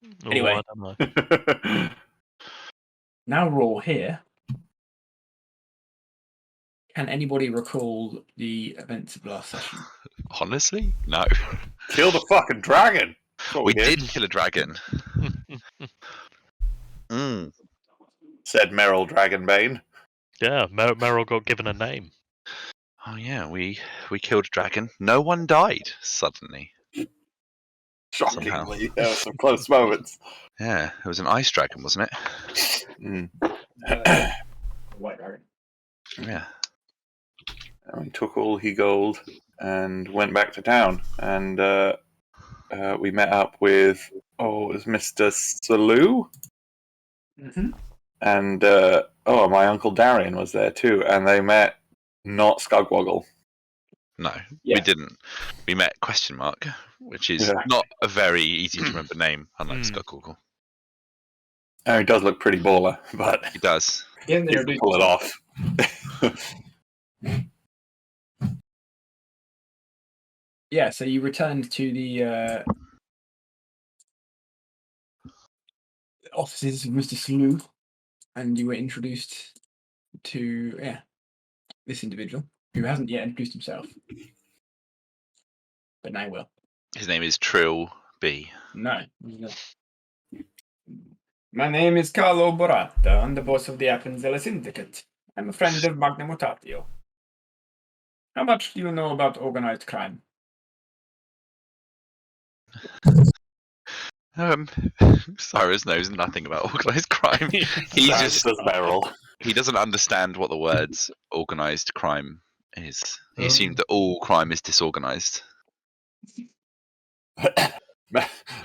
Oh, Anyway. I don't know. Now we're all here. Can anybody recall the events of last session? Honestly, no. Kill the fucking dragon. We did kill a dragon. Said Merrill Dragonbane. Yeah, Meryl got given a name. Oh yeah, we killed a dragon. No one died suddenly. Shockingly, there were some close moments. Yeah, it was an ice dragon, wasn't it? White dragon. Yeah. And we took all he gold and went back to town. And we met up with, it was Mr. Salou. Mm-hmm. And, my Uncle Darian was there too. And they met not Skugwoggle. No, Yeah. we didn't. We met ? Which is not a very easy to remember name, unlike Skugwoggle. Oh, he does look pretty baller, but he does. He can pull it off. Yeah, so you returned to the offices of Mr. Salou, and you were introduced to this individual who hasn't yet introduced himself, but now will. His name is Trill B. No. My name is Carlo Boratta. I'm the boss of the Appenzella Syndicate. I'm a friend of Magna Mutatio. How much do you know about organized crime? Cyrus knows nothing about organized crime. He just does Merrill. He doesn't understand what the words organized crime is. He assumed that all crime is disorganized.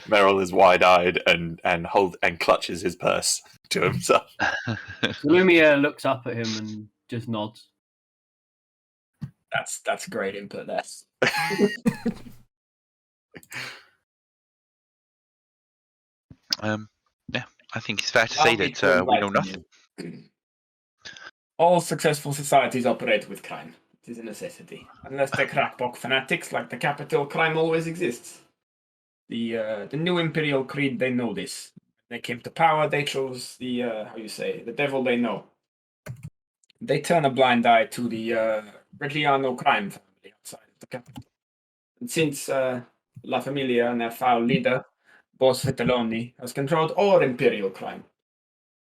Merrill is wide-eyed and clutches his purse to himself. Lumia looks up at him and just nods. That's great input there. Yeah, I think it's fair to say that we know nothing. All successful societies operate with crime. It is a necessity. Unless they're crackpot fanatics like the capital, crime always exists. The new Imperial Creed, they know this. They came to power, they chose the devil they know. They turn a blind eye to the Reggiano crime family outside of the capital. And since La Familia and their foul leader, Boss Vitelloni, has controlled all Imperial crime.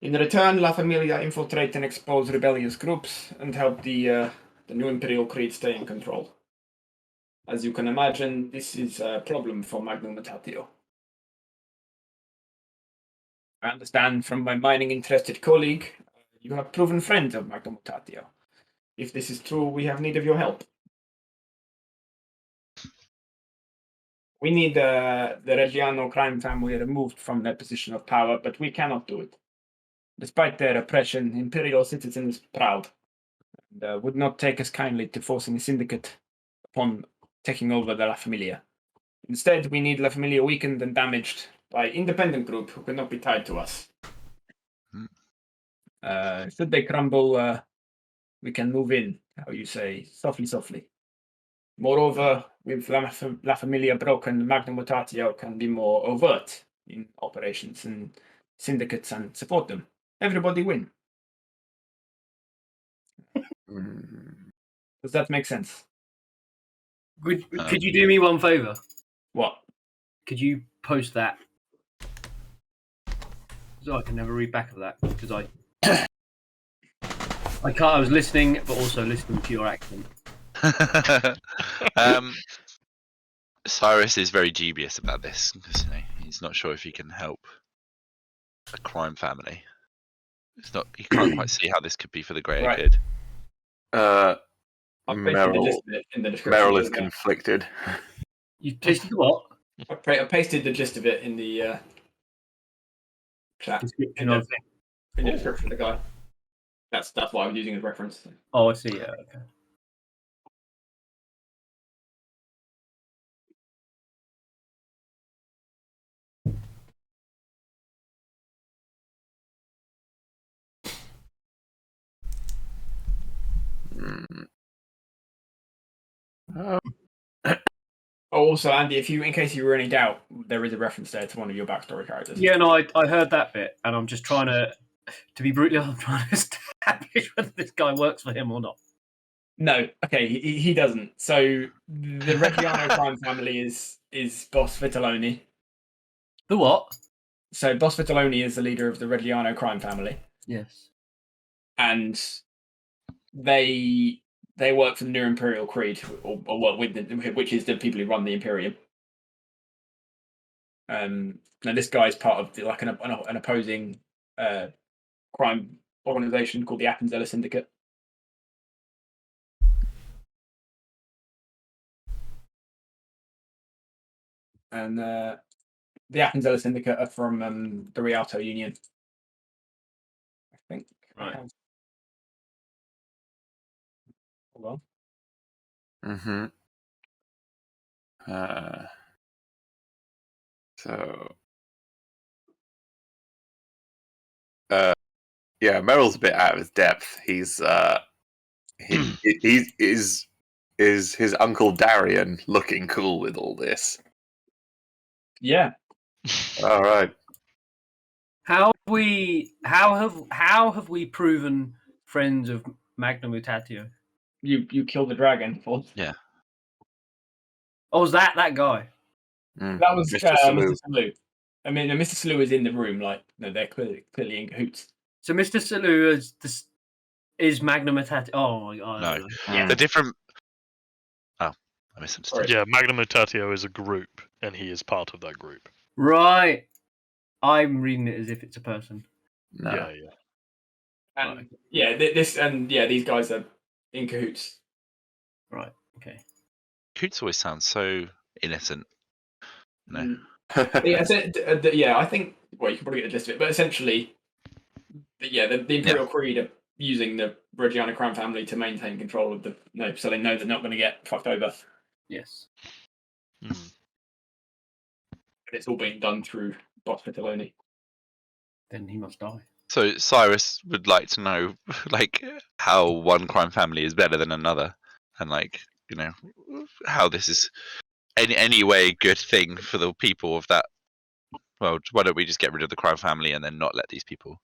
In return, La Familia infiltrate and expose rebellious groups and help the new Imperial Creed stay in control. As you can imagine, this is a problem for Magnum Mutatio. I understand from my mining-interested colleague, you have proven friends of Magnum Mutatio. If this is true, we have need of your help. We need the Reggiano crime family removed from their position of power, but we cannot do it. Despite their oppression, Imperial citizens proud and would not take us kindly to forcing a syndicate upon taking over the La Familia. Instead, we need La Familia weakened and damaged by independent group who cannot be tied to us. Should they crumble, we can move in, softly. Moreover, with La Familia broken, Magnum Mutatio can be more overt in operations and syndicates and support them. Everybody win. Does that make sense? Could you do me one favor? What? Could you post that? So I can never read back of that because I can't. I was listening, but also listening to your accent. Cyrus is very dubious about this because he's not sure if he can help a crime family. He can't quite see how this could be for the greater good. Merrill is conflicted. You pasted what? I pasted the gist of it in the chat. In the description of the guy. That's what I was using as reference. Oh, I see. Yeah. Okay. Oh, also, Andy, in case you were in any doubt, there is a reference there to one of your backstory characters. Yeah, no, I heard that bit, and I'm just trying to be brutally honest, I'm trying to establish whether this guy works for him or not. No, okay, he doesn't. So the Reggiano crime family is Boss Vitelloni. The what? So Boss Vitelloni is the leader of the Reggiano crime family, Yes. and they work for the New Imperial Creed, or work with which is the people who run the Imperium. Now this guy is part of an opposing crime organization called the Appenzella Syndicate. And the Appenzella Syndicate are from the Rialto Union, I think. Right. Hold on. Mm-hmm. So, yeah, Meryl's a bit out of his depth. He's is his uncle Darian looking cool with all this? Yeah. All right. How have we proven friends of Magna Mutatio? You killed the dragon. For Oh, was that guy? that was Mr. Mr. Salou. Salou. I mean, Mr. Salou is in the room. Like, no, they're clearly in cahoots. So Mr. Salou is Magna Mutatio. Oh my god. No. Yeah. The different. Oh, I misunderstood. Sorry. Yeah, Magna Mutatio is a group, and he is part of that group. Right. I'm reading it as if it's a person. No. Yeah, yeah. And Right. yeah, these guys are in cahoots. Right. Okay. Coots always sounds so innocent. No. Yeah, I think. Well, you can probably get the gist of it, but essentially, the Imperial Creed are using the Reggiano crime family to maintain control of so they know they're not going to get fucked over. Yes. Mm. But it's all being done through Boss Vitelloni. Then he must die. So Cyrus would like to know, like, how one crime family is better than another, and how this is any way a good thing for the people of that. Well, why don't we just get rid of the crime family and then not let these people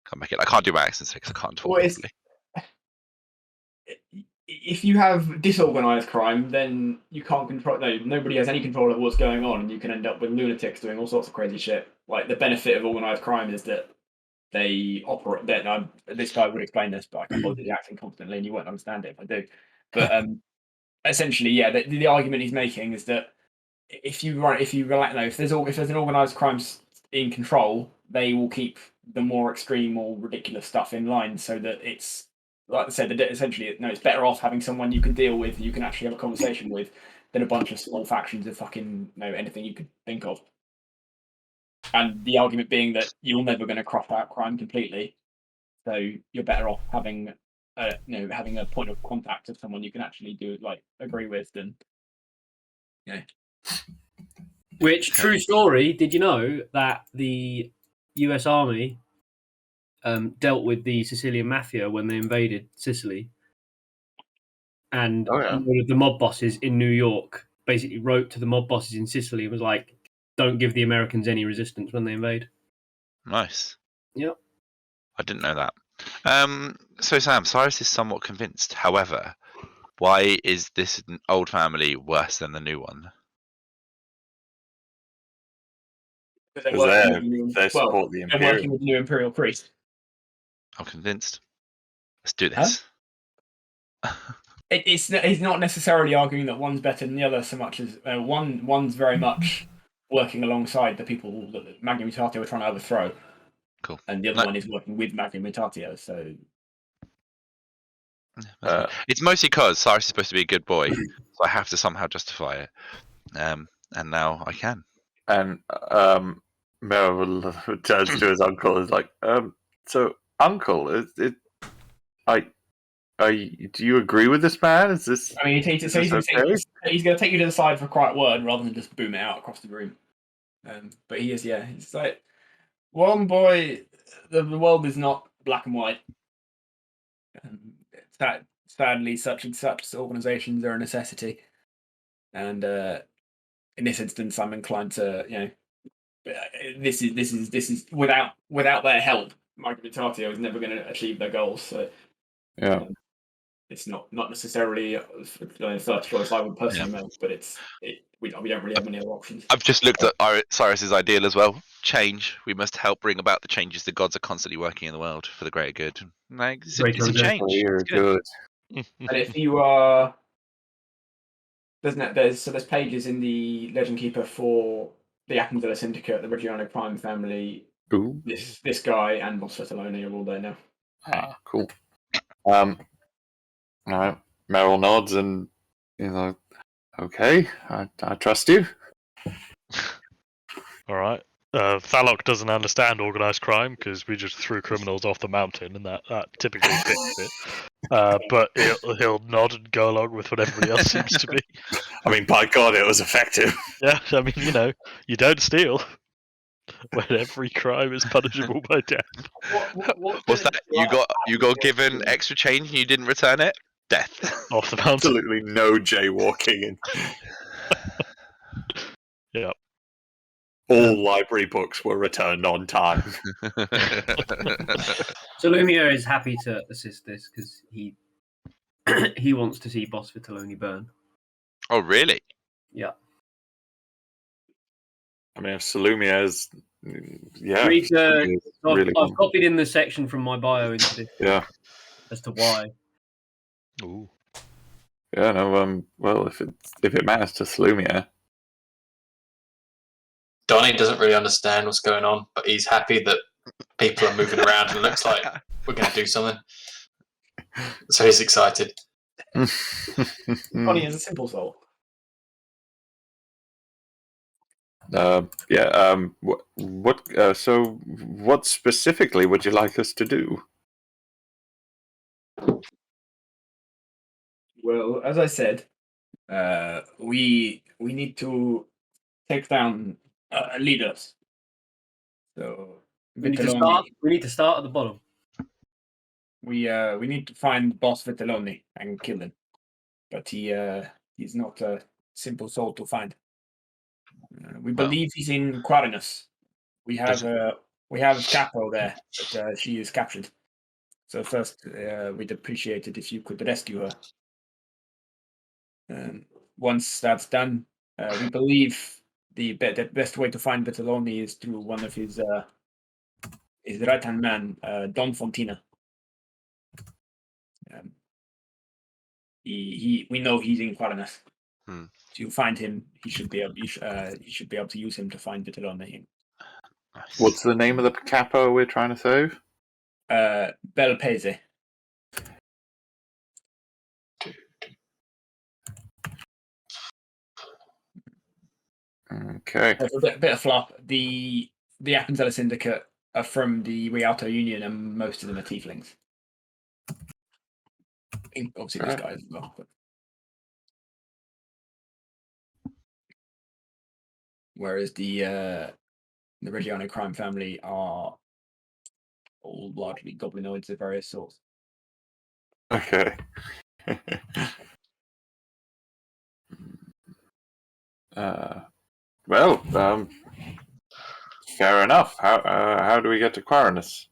come back in? I can't do my accents because I can't talk properly. If you have disorganized crime, then you can't control. No, nobody has any control of what's going on, and you can end up with lunatics doing all sorts of crazy shit. Like, the benefit of organized crime is that they operate. This guy would explain this, but I can bother the accent constantly, and you won't understand it if I do. But essentially, yeah, the argument he's making is that if there's an organized crime in control, they will keep the more extreme or ridiculous stuff in line, so that it's, like I said, essentially, it's better off having someone you can deal with, you can actually have a conversation with, than a bunch of small factions of fucking anything you could think of. And the argument being that you're never going to crop out crime completely, so you're better off having a point of contact of someone you can actually agree with than. Which, true story, did you know that the US Army dealt with the Sicilian Mafia when they invaded Sicily? And one of the mob bosses in New York basically wrote to the mob bosses in Sicily and was like, don't give the Americans any resistance when they invade. Nice. Yep. I didn't know that. So Sam, Cyrus is somewhat convinced. However, why is this old family worse than the new one? Because they support the they're Imperial. working with the New Imperial Creed. I'm convinced. Let's do this. He's not necessarily arguing that one's better than the other so much as one's very much working alongside the people that Magna Mutatio are trying to overthrow. Cool. And the other one is working with Magna Mutatio, so. It's mostly because Cyrus is supposed to be a good boy, so I have to somehow justify it. And now I can. And Meryl turns to his uncle and is like, so uncle, do you agree with this man? Is this? I mean, he's going to take you to the side for a quiet word rather than just boom it out across the room. But he is, yeah. He's like, one boy, the world is not black and white. Sadly, such and such organizations are a necessity. And in this instance, I'm inclined to, this is without their help, Mike Vitatio is never going to achieve their goals. So Yeah. it's not necessarily the first choice I would personally make, but we don't really have any other options. I've just looked at Cyrus's ideal as well. Change. We must help bring about the changes the gods are constantly working in the world for the greater good. Like it's a change. You're It's good. good. And if you are, there's pages in the Legend Keeper for the Appenzella Syndicate, the Reggiano Prime family. Ooh. This guy and Boss Fetalone are all there now. Ah, cool. All right. Meryl nods and okay, I trust you. All right. Thalok doesn't understand organized crime because we just threw criminals off the mountain, and that typically fixed it. But he'll nod and go along with what everybody else seems to be. I mean, by God, it was effective. Yeah, I mean, you don't steal when every crime is punishable by death. What's that? You got given extra change and you didn't return it? Death. Off the mountain. Absolutely no jaywalking. Yeah. All library books were returned on time. So Lumia is happy to assist this because he he wants to see Boss Vitalone burn. Oh, really? Yeah. I mean, if Salumia is, yeah. I've copied in the section from my bio into this. Yeah. As to why. Ooh. Yeah. No. Well, if it matters to Salumia. Donnie doesn't really understand what's going on, but he's happy that people are moving around and it looks like we're going to do something. So he's excited. Donnie is a simple soul. Yeah. What? So, what specifically would you like us to do? Well, as I said, we need to take down leaders. So We need to start at the bottom. We need to find Boss Vitalone and kill him, but he's not a simple soul to find. We believe he's in Quirinus. We have Capo there, but she is captured. So first, we'd appreciate it if you could rescue her. Once that's done, we believe the best way to find Vitalone is through one of his right-hand man, Don Fontina. We know he's in Quirinus. To find him, you should be able to use him to find Vitalone. What's the name of the capo we're trying to save? Belpese. Okay. A bit of flop. The Appenzella Syndicate are from the Rialto Union, and most of them are tieflings. Obviously, this guy as well. But... Whereas the Reggiano crime family are all largely goblinoids of various sorts. Okay. Well, fair enough. How do we get to Quirinus?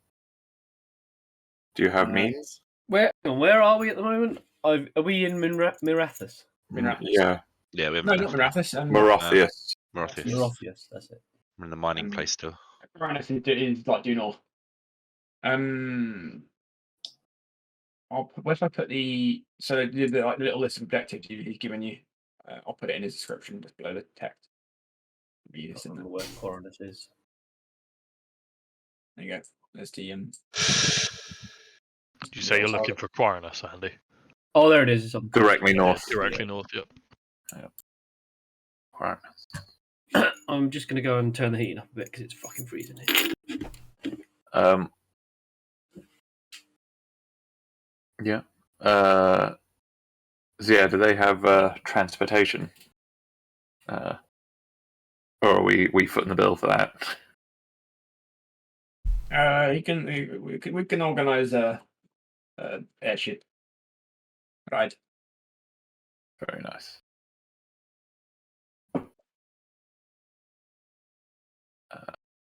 Do you have means? Where are we at the moment? Are we in Mirathus? Yeah. Yeah, we have not Mirathus. Morathius. Morathius, that's it. We're in the mining place still. Quirinus is like due north. Where if I put the little list of objectives he's given you? I'll put it in his description just below the text. I don't know where Quirinus is. There you go. There's the Did you say you're looking for Quirinus, Andy? Oh, there it is. It's up Directly north. Directly north, yep. Quirinus. I'm just going to go and turn the heating up a bit because it's fucking freezing here. Yeah. So yeah, do they have transportation? Or are we footing the bill for that? we can organize a airship ride. Very nice.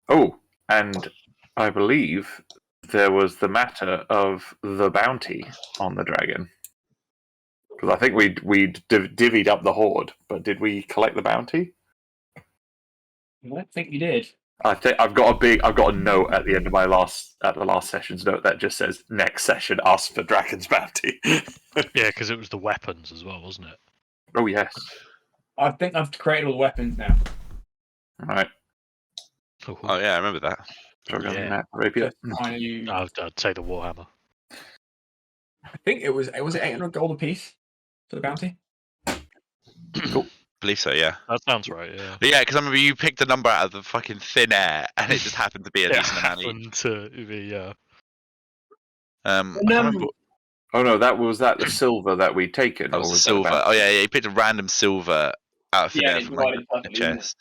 Oh, and I believe there was the matter of the bounty on the dragon. Because I think we divvied up the hoard, but did we collect the bounty? I don't think you did. I think I've got a note at the end of the last session's note that just says next session ask for dragon's bounty. Yeah, because it was the weapons as well, wasn't it? Oh yes. I think I've created all the weapons now. All right. Oh yeah, I remember that. Shotgun, Yeah. knife, rapier. I'd say the warhammer. I think it was 800 gold apiece for the bounty. I believe so, yeah. That sounds right. Yeah. But yeah, because I remember you picked a number out of the fucking thin air, and it just happened to be a It decent amount each. happened to be I can't And, remember. Oh no, that the silver that we'd taken. That or was the was silver. that Oh yeah, you picked a random silver out of thin Yeah, air it's from like divided a perfectly, isn't it? chest.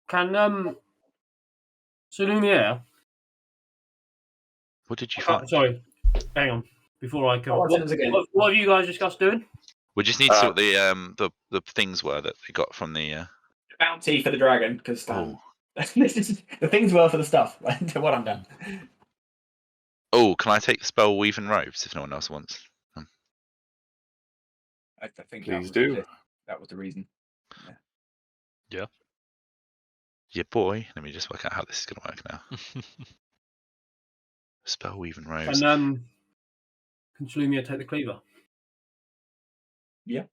Can Lumiere? What did you find? Sorry, hang on. Before I come, Oh, send us again. what have you guys discussed doing? We just need to see what the things were that we got from the. Bounty for the dragon, because Oh. the things were for the stuff. What I'm done. Oh, can I take the spell weaving robes if no one else wants? I think Please do. That was the reason. Yeah, boy. Let me just work out how this is going to work now. Spell weaving robes. Can Lumia take the cleaver? I Yes.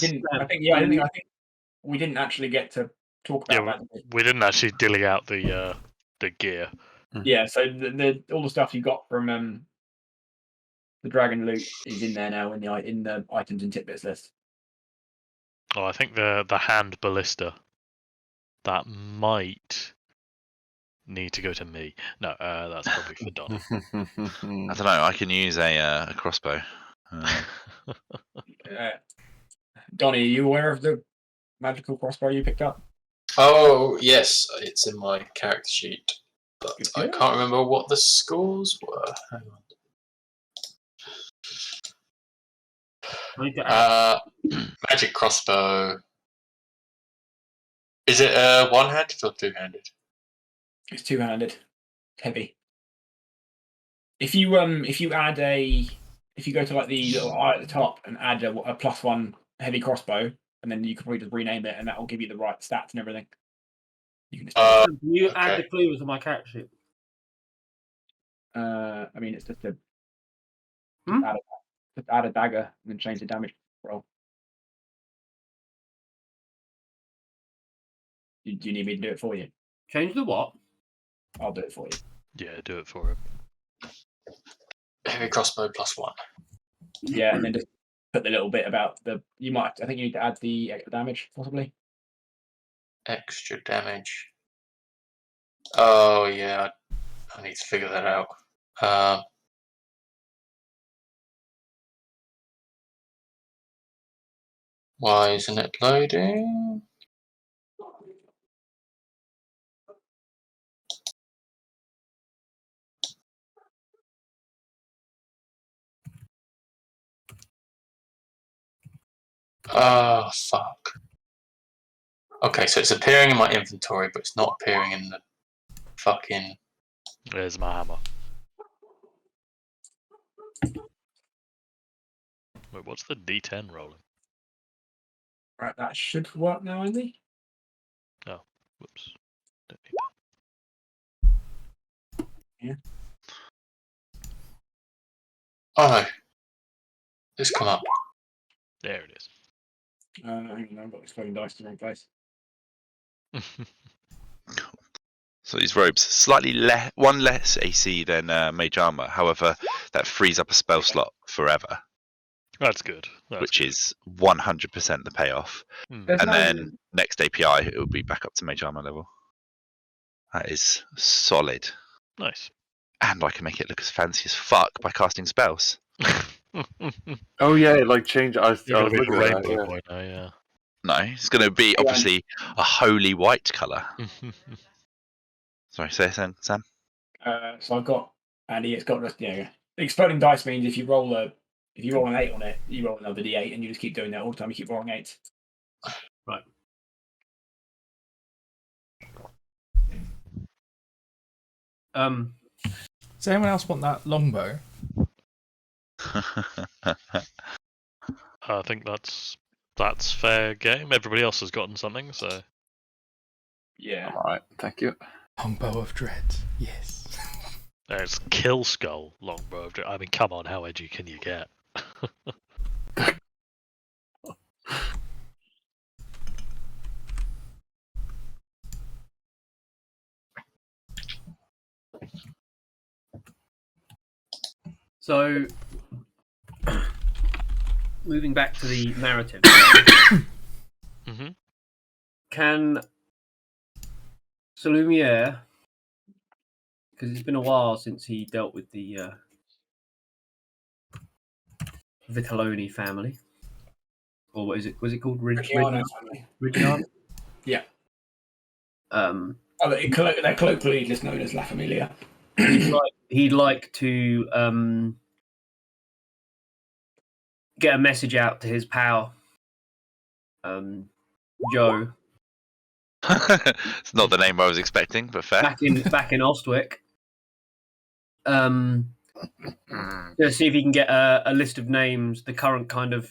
think we didn't actually get to talk about Yeah, that. we didn't actually dilly out the gear. Yeah, so all the stuff you got from the dragon loot is in there now in the items and tidbits list. Oh, I think the hand ballista that might need to go to me. No, that's probably for Donnie. I don't know. I can use a crossbow. Donnie, are you aware of the magical crossbow you picked up? Oh yes, it's in my character sheet, but Good I go. can't remember what the scores were. Hang I need to add- on. Magic crossbow. Is it one-handed or two-handed? It's two-handed, heavy. If you go to like the little eye at the top and add a +1 heavy crossbow, and then you can probably just rename it, and that will give you the right stats and everything. You can just Can you add okay. the cleaver to my character sheet? I mean, it's just Hmm? add a dagger and then change the damage roll. Do you need me to do it for you? Change the what? I'll do it for you. Yeah, do it for him. Heavy crossbow +1. Yeah, and then just put the little bit about I think you need to add the extra damage, possibly. Extra damage. Oh yeah, I need to figure that out. Why isn't it loading? Oh fuck. Okay, so it's appearing in my inventory, but it's not appearing in the fucking. There's my hammer. Wait, what's the D10 rolling? Right, that should work now, Andy. Whoops. Don't need that. Yeah. Oh no. It's come up. There it is. Hang on, I've got exploding dice in the wrong place. So these robes, slightly one less AC than mage armor. However, that frees up a spell slot forever, That's good. which is 100% the payoff. There's And no- then next API, it will be back up to mage armor level. That is solid. nice. And I can make it look as fancy as fuck by casting spells. Oh yeah, like change. I was You're gonna be looking a at that, rainbow yeah. boy now, yeah. No, it's going to be obviously a holy white colour. Sorry, say again, Sam. So I've got Andy. It's got exploding dice means if you roll an 8 on it, you roll another D8, and you just keep doing that all the time. You keep rolling 8s. Does anyone else want that longbow? I think that's fair game. Everybody else has gotten something, so Yeah. All right, thank you. Longbow of dread. Yes. it's Kill Skull longbow. I mean, come on, how edgy can you get? So, moving back to the narrative, hmm can Salumiere, because it's been a while since he dealt with the Vitelloni family, or what is it? Was it called Ricciano family. Reggiano? Yeah. Um, They're colloquially just known as La Familia. he'd like to get a message out to his pal, Joe, It's not the name I was expecting, but fair. back in Ostwick. To see if he can get a list of names, the current kind of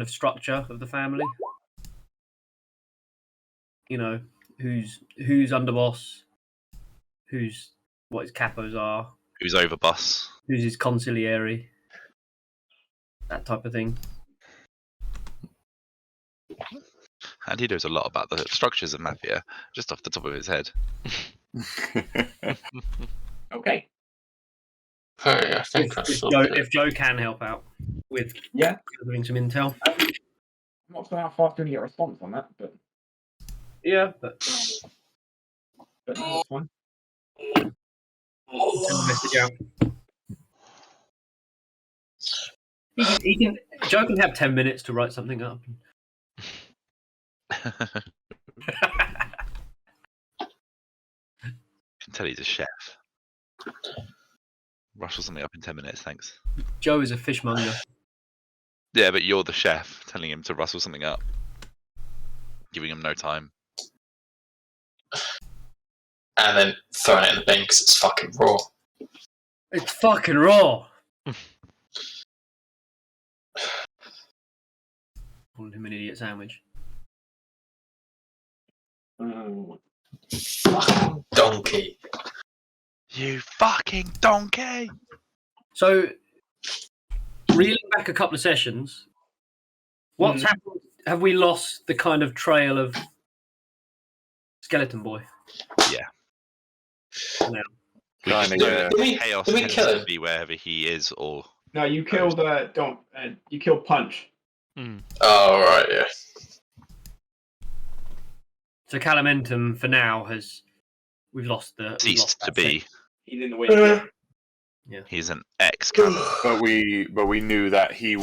structure of the family. You know, who's underboss, what his capos are, Who's overboss? who's his consigliere, that type of thing. And he knows a lot about the structures of Mafia, just off the top of his head. Okay. Hey, I think I saw it. If Joe can help out with gathering some intel. I'm not sure how fast we can get a response on that, but Yeah, but no, that's fine. send a message out. Joe can have 10 minutes to write something up. Can tell he's a chef. Rustle something up in 10 minutes, thanks. Joe is a fishmonger. Yeah, but you're the chef, telling him to rustle something up. Giving him no time. And then throwing it in the bin because it's fucking raw. It's fucking raw. Calling him an idiot sandwich. Fucking donkey. You fucking donkey! So, reeling back a couple of sessions, what's happened? Have we lost the kind of trail of Skeleton Boy? Yeah. No. Chaos did we tends kill to him? be wherever he is, or No, you killed you killed Punch. Oh, right, yeah. So Calamentum, for now, we've lost ceased to be. He's in the wind. He's an ex-canon. But we knew that he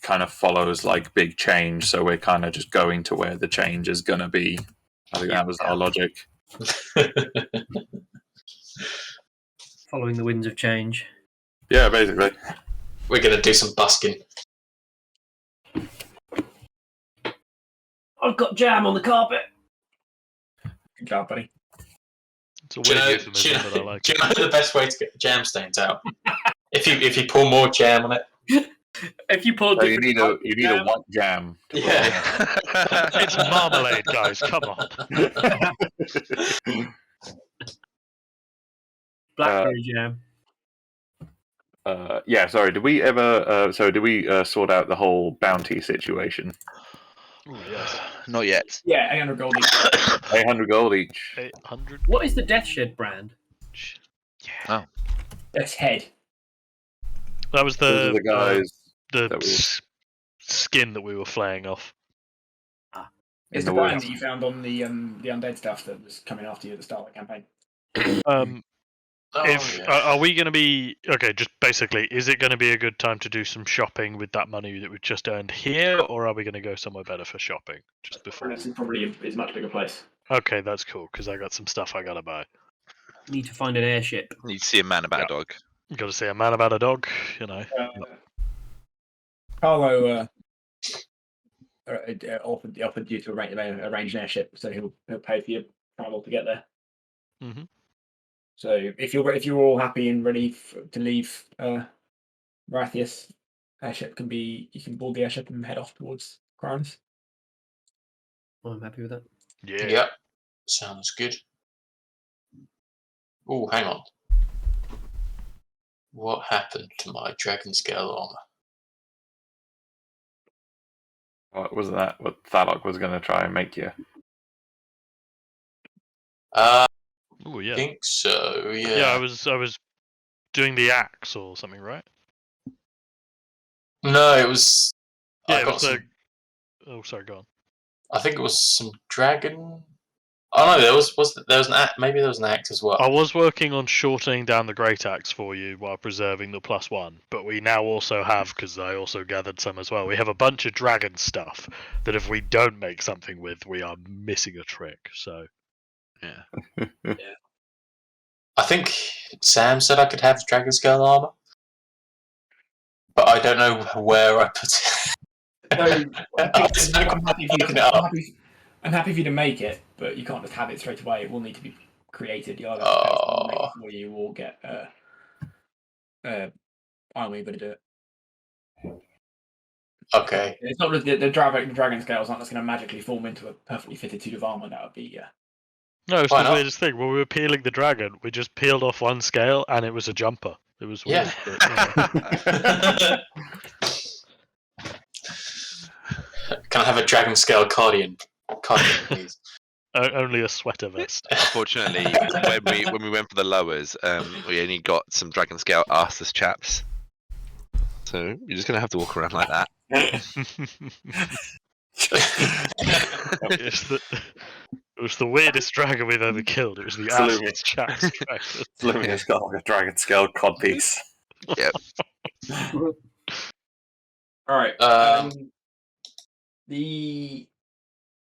kind of follows like big change, so we're kind of just going to where the change is gonna be. I think that was our logic. Following the winds of change. Yeah, basically. We're going to do some busking. I've got jam on the carpet. Good job, buddy. It's a Do you, weird know, euphemism, but I like do it. you know the best way to get the jam stains out? if you pour more jam on it. If you pull So you need a white jam. Yeah. It's marmalade, guys. Come on. Blackberry jam. Yeah, sorry. Did we ever? Did we sort out the whole bounty situation? Ooh, yes. Not yet. Yeah, 800 gold each. 800 gold each. 800. What is the Death Shed brand? Yeah. That's head. That was Those are the guys. the that we- skin that we were flaying off. It's the the brand woods. that you found on the undead stuff that was coming after you at the start of the campaign. Are we going to be okay? Just basically, is it going to be a good time to do some shopping with that money that we just earned here, or are we going to go somewhere better for shopping just before? This is probably a much bigger place. Okay, that's cool because I got some stuff I gotta buy. Need to find an airship. Need to see a man about a dog. Got to say a man about a dog, you know. Carlo offered you to arrange an airship, so he'll pay for your travel to get there. Mm-hmm. So if you're all happy and ready to leave Rathius, airship you can board the airship and head off towards Cronus. I'm happy with that. Yeah. Yep. Sounds good. Oh, hang on. What happened to my dragon scale armor? Wasn't that what Thalok was going to try and make you? I Oh yeah. think so. Yeah. Yeah, I was doing the axe or something, right? No, it was. Yeah, I it got was some. the. Oh, sorry, go on. I think it was some dragon. Oh no, there was an axe. Maybe there was an axe as well. I was working on shortening down the great axe for you while preserving the +1, but we now also have, because I also gathered some as well, we have a bunch of dragon stuff that if we don't make something with, we are missing a trick. So Yeah. I think Sam said I could have dragon scale armor, but I don't know where I put it. I'm happy for you to make it, but you can't just have it straight away. It will need to be created. You either have to pay someone to make it for you or get Iron Weaver to do it. Okay. It's not the dragon scale's not just going to magically form into a perfectly fitted suit of armor. That would be no, it's Why the not? weirdest thing. When we were peeling the dragon, we just peeled off one scale and it was a jumper. It was weird. Yeah. But, Can I have a dragon scale cardigan, please? only a sweater vest. Unfortunately, when we went for the lowers, we only got some dragon scale arseless chaps. So you're just gonna have to walk around like that. It was the weirdest dragon we've ever killed. It was the Salumi. assless chaps dragon. Lumia's got like a dragon scale codpiece. Yep. all right.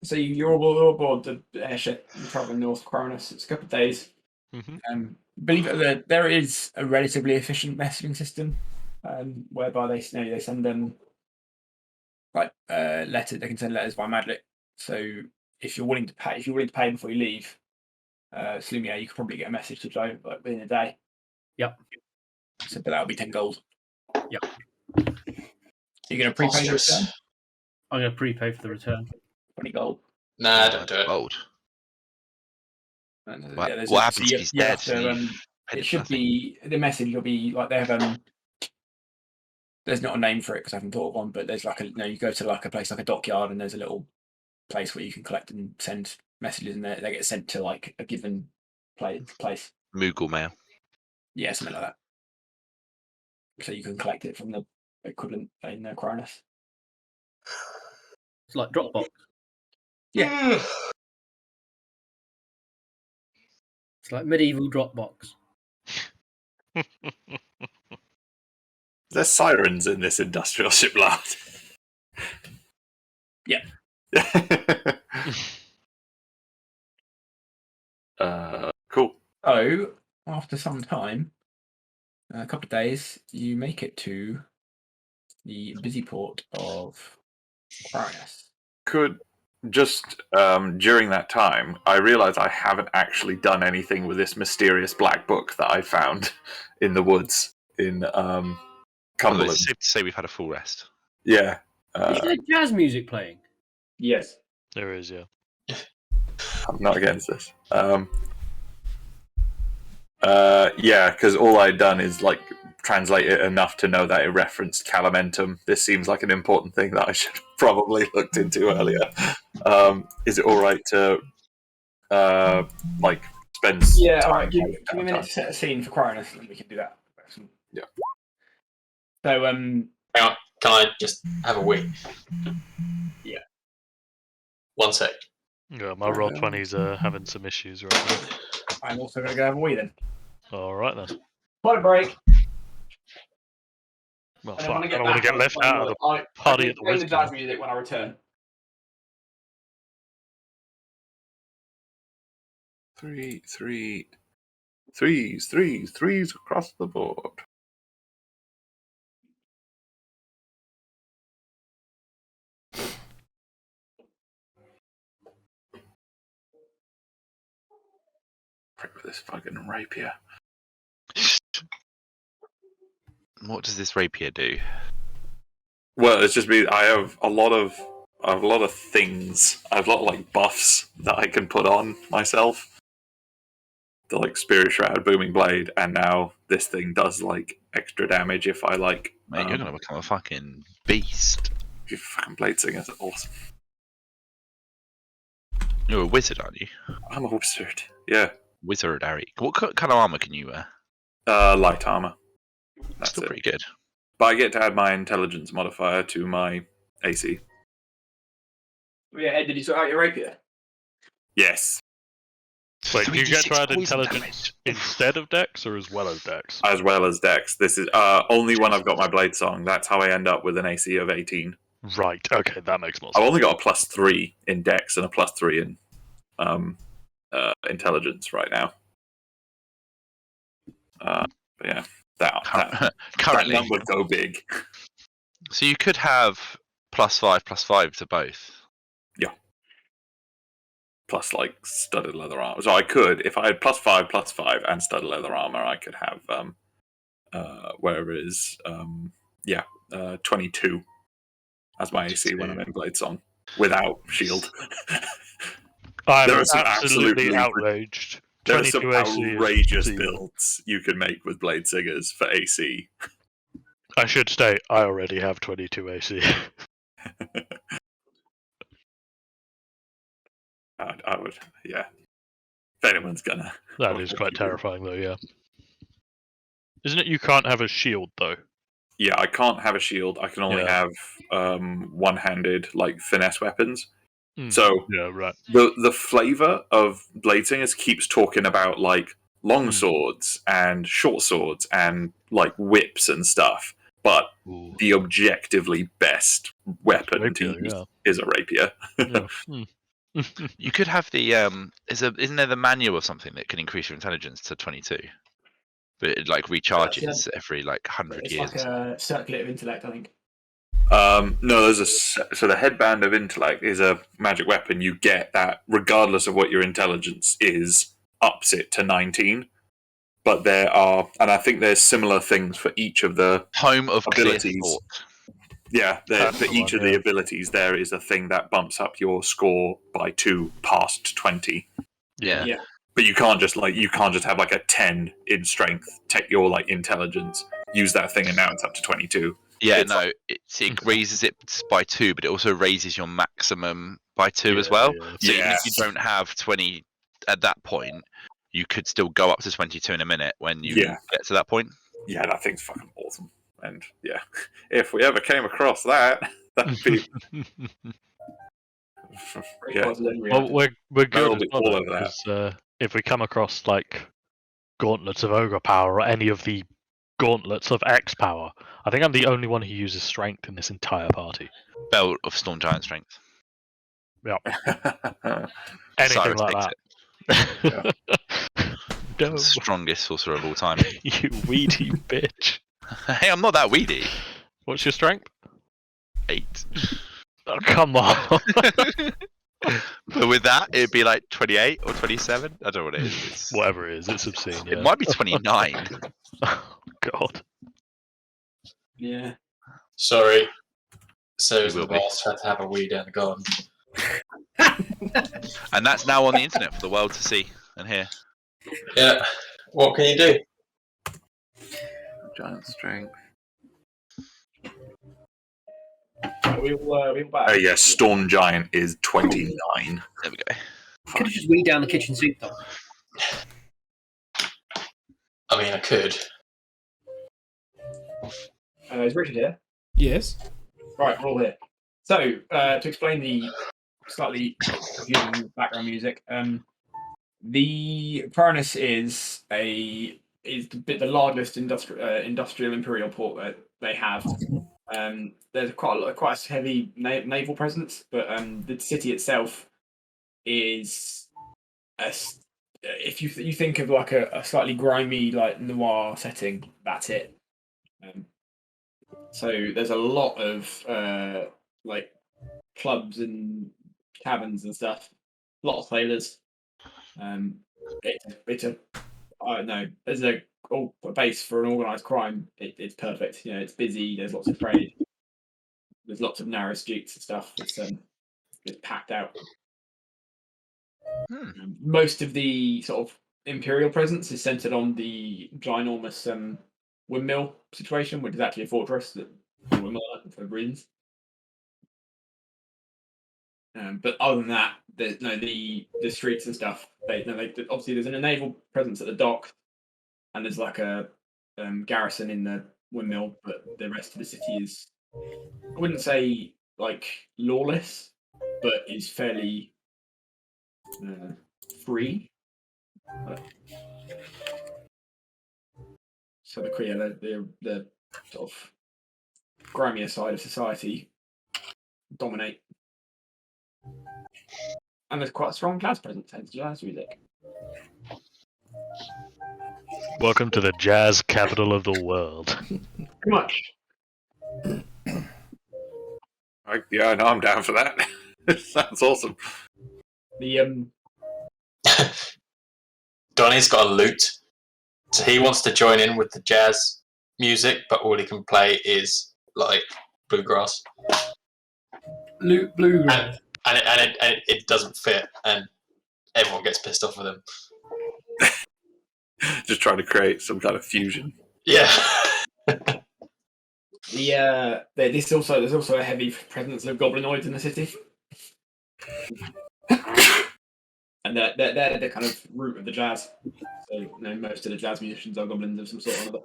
So you're all aboard the airship and traveling north Cronus. It's a couple of days. Mhm. Believe it or not, there is a relatively efficient messaging system whereby they send them letters. They can send letters by Madlet. So if you're willing to pay before you leave, Slumia, you could probably get a message to Joe within a day. Yep. So, but that'll be 10 gold. Yep. You're going to prepay the return? I'm going to prepay for the return. 20 gold. Nah, don't do it. Old. And, What, there's what a- happens so if he's dead? have to, it should be the message. You'll be like they have there's not a name for it because I haven't thought of one, but there's like you go to like a place like a dockyard and there's a little place where you can collect and send messages and they get sent to like a given place. Moogle mail. Yeah, something like that. So you can collect it from the equivalent in Cronus. It's like Dropbox. Yeah. It's like medieval Dropbox. There's sirens in this industrial shipyard. Yeah. Cool. So after some time, a couple of days, you make it to the busy port of Cronus. Could just during that time, I realize I haven't actually done anything with this mysterious black book that I found in the woods in Although Cumberland. it's safe to say we've had a full rest. Yeah. Is there jazz music playing? Yes. There is, yeah. I'm not against this. Yeah, because all I'd done is like translate it enough to know that it referenced Calamentum. This seems like an important thing that I should have probably looked into earlier. Is it all right to like spend? Yeah. All time right. Give me a time? minute to set a scene for Cronus, and we can do that. Yeah. So Hang on. Can I just have a wee? Yeah. 1 sec. Yeah, my roll 20s are having some issues right now. I'm also going to go have a wee then. All right then. Toilet break. Well, And fuck. when I don't want to back, get left I'll out of the I party can at the play the Wisdom. jazz music when I return. Threes across the board. Prick with this fucking rapier. What does this rapier do? Well, it's just me. I have a lot of things. I have a lot of like buffs that I can put on myself. The like Spirit Shroud, Booming Blade, and now this thing does like extra damage if I like. Mate, you're gonna become a fucking beast. You fucking Blade Singer, that's awesome. You're a wizard, aren't you? I'm a wizard. Yeah. Wizard, Harry. What kind of armor can you wear? Light armor. That's Still it. pretty good. But I get to add my intelligence modifier to my AC. Yeah, Ed, did you sort out your rapier? Yes. Wait, do you get 3d6 to add poison intelligence damage. instead of Dex or as well as Dex? As well as Dex. This is only when I've got my Blade Song. That's how I end up with an AC of 18. Right. Okay, that makes more I've sense. only got a +3 in Dex and a +3 in intelligence right now. But yeah, that Currently. number would go big. So you could have +5/+5 to both. Plus, like studded leather armor. So I could, if I had +5/+5 and studded leather armor, I could have whatever it is, 22 as my AC when I'm in Blade Song without shield. I'm There are some absolutely absolutely- outraged. There are some 22 AC is outrageous obscene. builds you can make with Blade Singers for AC. I should state, I already have 22 AC. I would, yeah. If anyone's gonna. That is quite terrifying, though, yeah. Isn't it you can't have a shield, though? Yeah, I can't have a shield. I can only have one-handed, like, finesse weapons. So Yeah, right. the flavor of Blade Singers keeps talking about like long swords and short swords and like whips and stuff, but Ooh. the objectively best weapon Rapier, to use yeah. is a rapier. Yeah. You could have the isn't there the manual or something that can increase your intelligence to 22? But it like recharges every like 100 It's years. like a circlet of intellect, I think. No, so the headband of intellect is a magic weapon. You get that regardless of what your intelligence is, ups it to 19. But there are, and I think there's similar things for each of the Home of clear abilities. thought. Yeah, That's for the each one, of the yeah. abilities, there is a thing that bumps up your score by 2 past 20. Yeah. Yeah. But you can't just have like a 10 in strength, take your like intelligence, use that thing, and now it's up to 22. Yeah, It's no, it raises it by 2, but it also raises your maximum by 2 as well. Yeah. So even if Yes. you don't have 20 at that point, you could still go up to 22 in a minute when you Yeah. get to that point. Yeah, that thing's fucking awesome. And yeah, if we ever came across that, that'd be yeah. Well, we're good That'll as be well, all though, over that. 'cause, if we come across like gauntlets of ogre power or any of the gauntlets of X power, I think I'm the only one who uses strength in this entire party. Belt of Storm Giant Strength. Anything Cyrus like takes that. it. No, Strongest sorcerer of all time. you weedy bitch. Hey, I'm not that weedy. What's your strength? 8. Oh, come on. But with that, it'd be like 28 or 27. I don't know what it is. It's, Whatever it is, it's obscene. it Yeah. might be 29. Oh, God. Yeah. Sorry. So will the be. boss had to have a wee down the garden. And that's now on the internet for the world to see and hear. Yeah. What can you do? Giant strength. We'll back. Oh yeah, Storm Giant is 29. There we go. Could have just weed down the kitchen sink, though. I mean, I could. Is Richard here? Yes. Right, we're all here. So, to explain the slightly confusing background music, the Piranus is the largest industrial imperial port that they have. There's quite a heavy naval presence, but the city itself is if you think of like a slightly grimy like noir setting, that's it. So there's a lot of like clubs and taverns and stuff. A lot of sailors. It's a I don't know, as a base for an organised crime, it's perfect. You know, it's busy. There's lots of trade. There's lots of narrow streets and stuff. It's packed out. Most of the sort of imperial presence is centered on the ginormous windmill situation, which is actually a fortress that windmill for reasons. But other than that, there's the streets and stuff. They obviously there's a naval presence at the dock, and there's like a garrison in the windmill, but the rest of the city is, I wouldn't say like lawless, but is fairly free. So the sort of grimier side of society dominate, and there's quite a strong jazz presence. Hence jazz music. Welcome to the jazz capital of the world. Pretty much. Yeah, no, I'm down for that. Sounds awesome. The Donnie's got a lute, so he wants to join in with the jazz music, but all he can play is like bluegrass. Bluegrass. And it doesn't fit, and everyone gets pissed off with him. Just trying to create some kind of fusion. Yeah. there's also a heavy presence of goblinoids in the city, and they're the kind of root of the jazz. So most of the jazz musicians are goblins of some sort or another.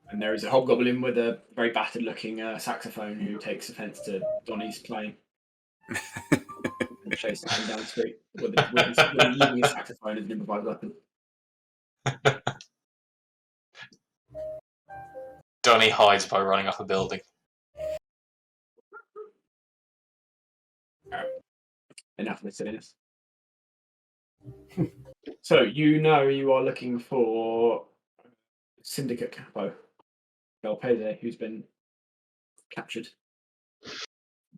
And there is a hobgoblin with a very battered-looking saxophone who takes offence to Donnie's playing. And chases him down the street with using his saxophone as an improvised weapon. Donnie hides by running up a building. Enough of the silliness. So you are looking for Syndicate Capo Belpede, who's been captured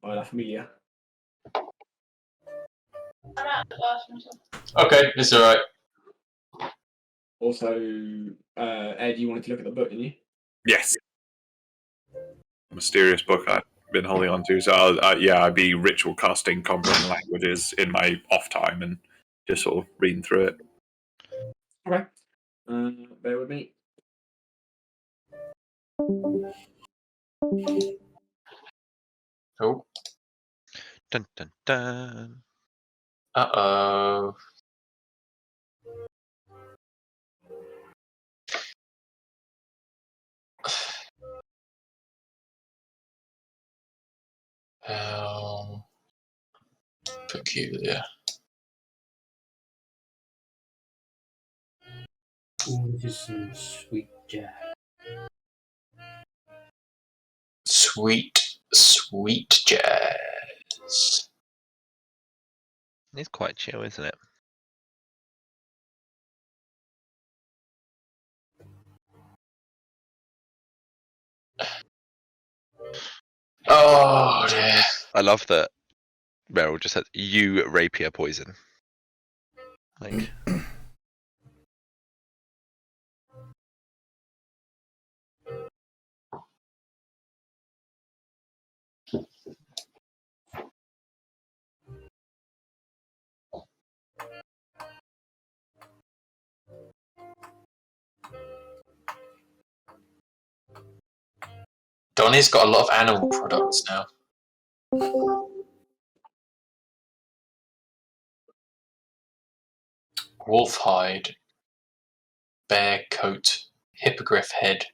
by La Familia. Okay, it's alright. Also, Ed, you wanted to look at the book, didn't you? Yes. Mysterious book I've been holding on to. So I'd be ritual casting comprehend languages in my off time and just sort of reading through it. Okay. Bear with me. Oh. Dun dun dun. Uh-oh. How peculiar. Ooh, just some sweet jazz. Sweet jazz. It's quite chill, isn't it? Oh dear. I love that Meryl just said, "You rapier poison." Like, Donnie's got a lot of animal products now. Wolf hide, bear coat, hippogriff head,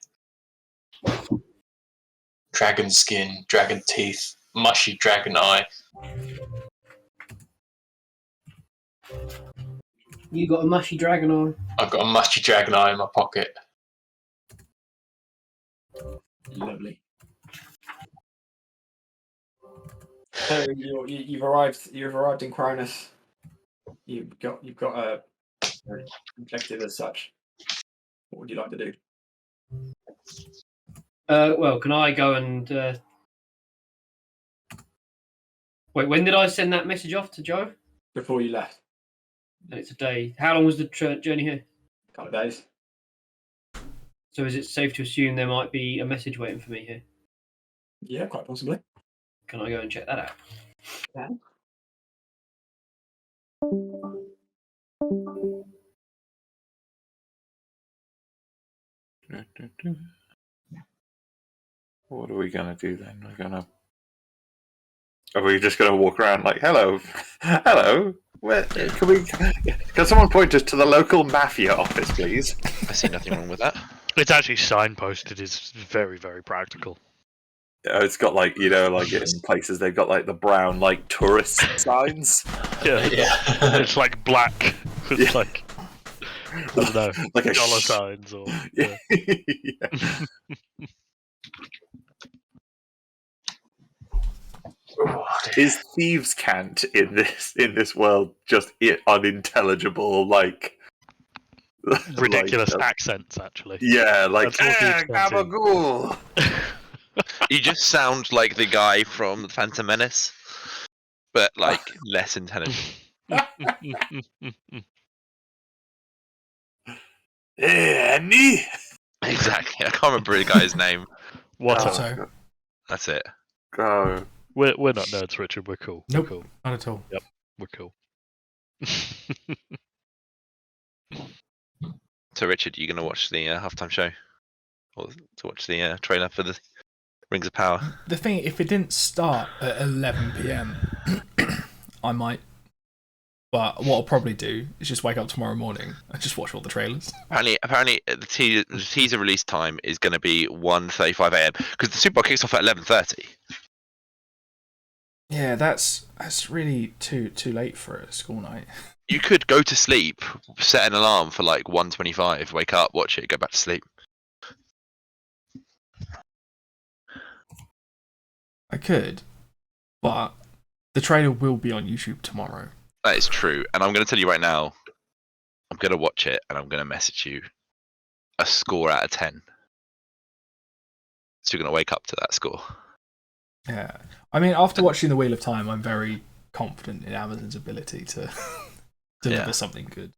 dragon skin, dragon teeth, mushy dragon eye. You got a mushy dragon on. I've got a mushy dragon eye in my pocket. Lovely. So you've arrived in Cronus. You've got a objective as such. What would you like to do? Well, can I go and wait? When did I send that message off to Joe? Before you left. And it's a day. How long was the journey here? Couple of days. So is it safe to assume there might be a message waiting for me here? Yeah, quite possibly. Can I go and check that out? Yeah. What are we gonna do then? Are we just gonna walk around like, hello, hello? Where can we? Can someone point us to the local mafia office, please? I see nothing wrong with that. It's actually signposted. It's very, very practical. It's got like like in places they've got like the brown like tourist signs. Yeah, Yeah. it's like black with Yeah. like I don't know, Like a dollar signs or. Yeah. Oh, dear. Is thieves' cant in this world just unintelligible? Like Ridiculous like, accents, actually. yeah, like That's what thieves' cant is. gabagool. You just sound like the guy from Phantom Menace, but like less intelligent. Hey, Annie. Exactly. I can't remember the guy's name. What? Oh. So, That's it. Go. We're not nerds, Richard. We're cool. Nope. We're cool. not at all. We're cool. So, Richard, you gonna watch the halftime show, or to watch the trailer for the Rings of Power? The thing, if it didn't start at 11 p.m, I might. But what I'll probably do is just wake up tomorrow morning and just watch all the trailers. Apparently, the teaser release time is going to be 1:35 a.m. because the Super Bowl kicks off at 11:30. Yeah, that's really too late for a school night. You could go to sleep, set an alarm for like 1:25, wake up, watch it, go back to sleep. I could, but the trailer will be on YouTube tomorrow. That is true, and I'm going to tell you right now, I'm going to watch it and I'm going to message you a score out of 10. So you're going to wake up to that score. Yeah, I mean, after watching The Wheel of Time, I'm very confident in Amazon's ability to deliver Yeah. something good.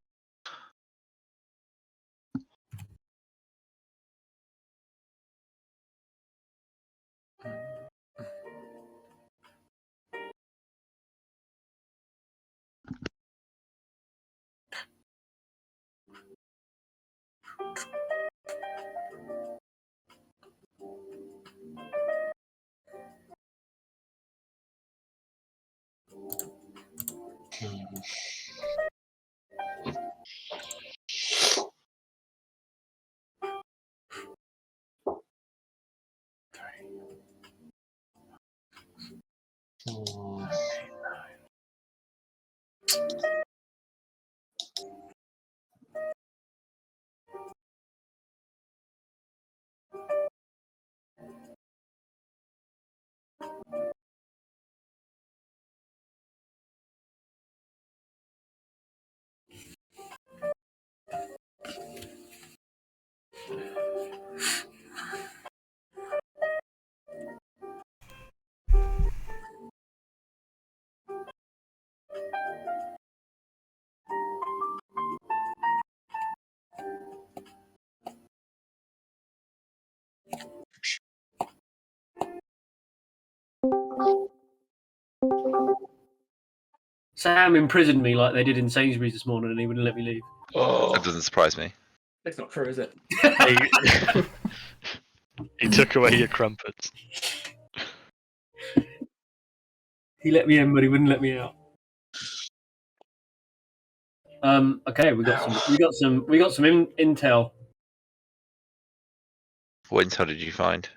Sam imprisoned me like they did in Sainsbury's this morning, and he wouldn't let me leave. That doesn't surprise me. That's not true, is it? He took away your crumpets. He let me in, but he wouldn't let me out. Okay, we got some intel. What intel did you find?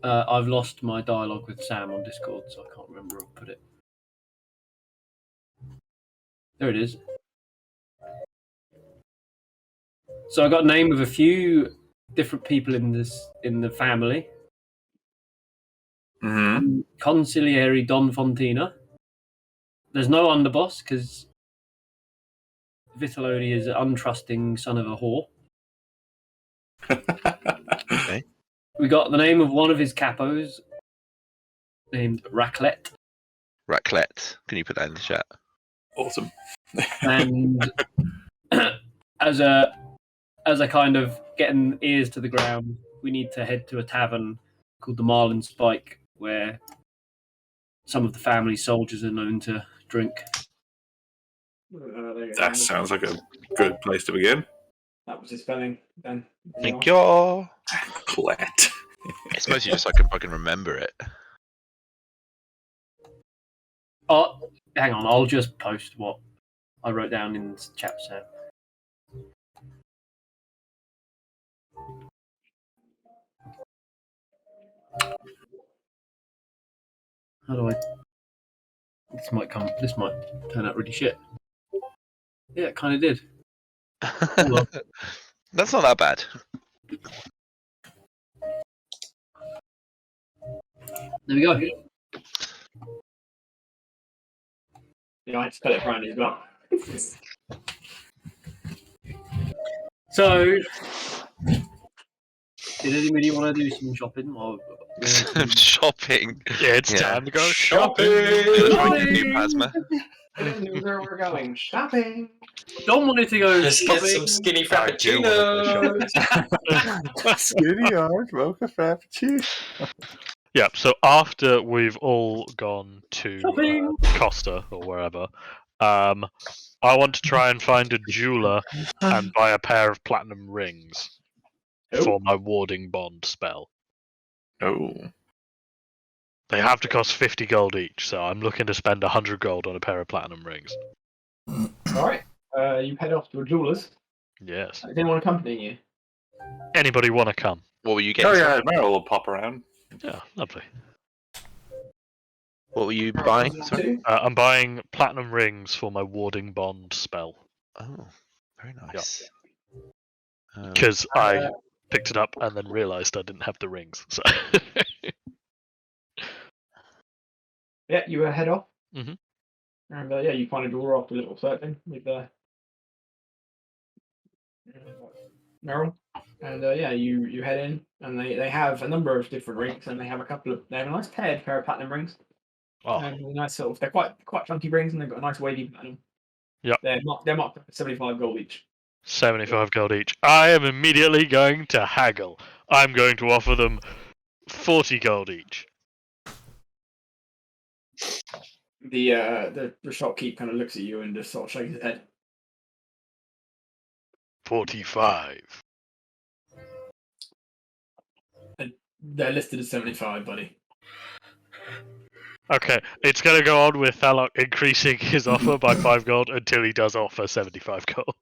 I've lost my dialogue with Sam on Discord, so I can't remember where I put it. There it is. So I got a name of a few different people in the family. Mm-hmm. Consigliere Don Fontina. There's no underboss because Vitelloni is an untrusting son of a whore. Okay. We got the name of one of his capos, named Raclette. Raclette. Can you put that in the chat? Awesome. And as a kind of getting ears to the ground, we need to head to a tavern called the Marlin Spike, where some of the family soldiers are known to drink. That sounds like a good place to begin. That was his spelling, then. Thank you. Colette. It's mostly just so I can fucking remember it. Oh, hang on, I'll just post what I wrote down in the chat set. How do I? This might turn out really shit. Yeah, it kind of did. Hold on. That's not that bad. There we go. Yeah, I spell it around as well. So, did anybody want to do some shopping? Or Shopping. Yeah, it's time to go shopping. Gonna try and get new plasma. I don't know where we're going. Shopping. Don wanted to go Let's get shopping. some skinny I do wanna go frappuccinos. Skinny orange mocha frappuccino. Yeah, so after we've all gone to Shopping. Costa or wherever, I want to try and find a jeweler and buy a pair of platinum rings for my warding bond spell. Oh. They have to cost 50 gold each, so I'm looking to spend 100 gold on a pair of platinum rings. Alright. You head off to a jeweler's. Yes. Does anyone accompanying you? Anybody want to come? What were you getting? Oh yeah, Meryl will pop around. Yeah, lovely. What were you buying? Sorry? I'm buying platinum rings for my warding bond spell. Oh, very nice. Because I picked it up and then realised I didn't have the rings. So Yeah, you head off. Mhm. And yeah, you find a door after a little searching with Meryl. And yeah, you head in, and they have a number of different rings, and they have they have a nice pair of platinum rings. oh, Nice sort of, they're quite chunky rings, and they've got a nice wavy platinum. Yep. They're marked up at 75 gold each. 75 gold each. I am immediately going to haggle. I'm going to offer them 40 gold each. The shopkeep kind of looks at you and just sort of shakes his head. 45. They're listed as 75, buddy. Okay, it's going to go on with Thalok increasing his offer by 5 gold until he does offer 75 gold.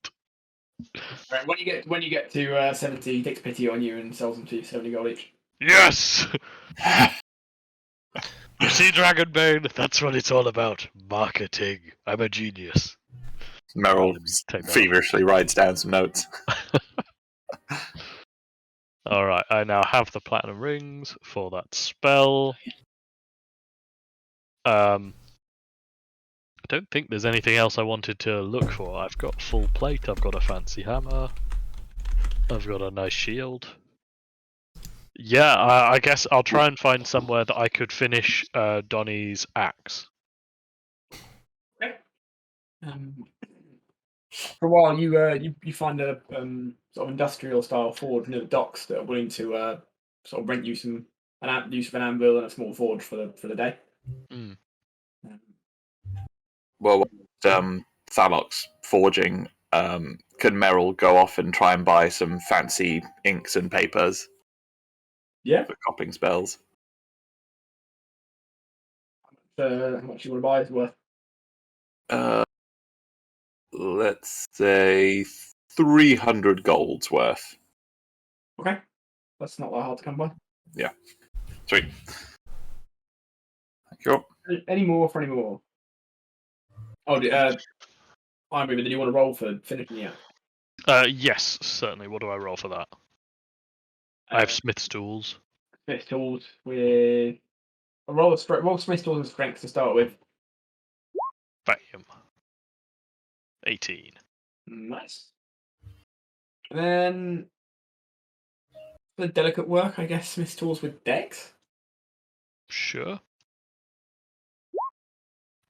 Right, when you get to 70, he takes pity on you and sells them to you 70 gold each. Yes! You see, Dragonbane? That's what it's all about. Marketing. I'm a genius. Meryl Take that. feverishly writes down some notes. Alright, I now have the platinum rings for that spell. I don't think there's anything else I wanted to look for. I've got full plate, I've got a fancy hammer, I've got a nice shield. Yeah, I guess I'll try and find somewhere that I could finish Donnie's axe. Okay. For a while, you find a sort of industrial style forge near the docks that are willing to sort of rent you use of an anvil and a small forge for the day. Mm. Well, Thalok's forging, could Meryl go off and try and buy some fancy inks and papers Yeah. for copying spells? How much you want to buy is worth? Let's say 300 golds worth. Okay. That's not that hard to come by. Sweet. Thank you. Any more for any more? Oh, I'm moving. Did you want to roll for finishing the act? Yes, certainly. What do I roll for that? I have Smith's tools. Smith's tools with a roll Smith's tools and strength to start with. Bam. 18. Nice. And then for delicate work, I guess Smith's tools with dex. Sure.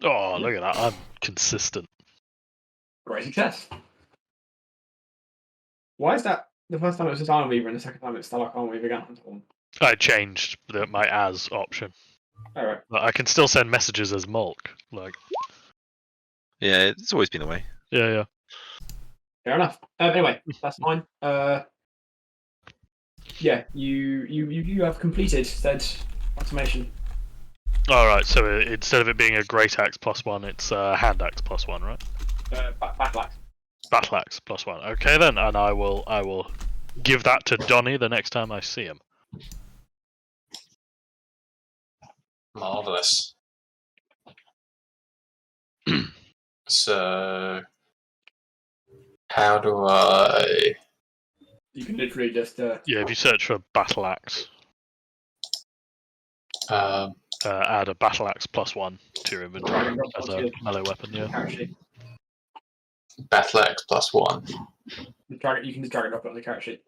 Oh, look at that. I'm consistent. Great success. Why is that the first time it was just Iron Weaver and the second time it's Starlock Iron Weaver again? I changed my as option. Alright. I can still send messages as Mulk. Like, Yeah, it's always been the way. yeah. Fair enough. Anyway, that's fine. Yeah, you have completed said transformation. Alright, so instead of it being a Great Axe +1, it's a Hand Axe +1, right? Battle axe. Battle Axe +1. Okay then, and I will give that to Donnie the next time I see him. Marvelous. So, how do I? You can literally just Yeah, if you search for Battle Axe, add a Battle Axe +1 to your inventory as a melee weapon. Yeah. character sheet. Battle Axe +1. You can just drag and drop it on the character sheet.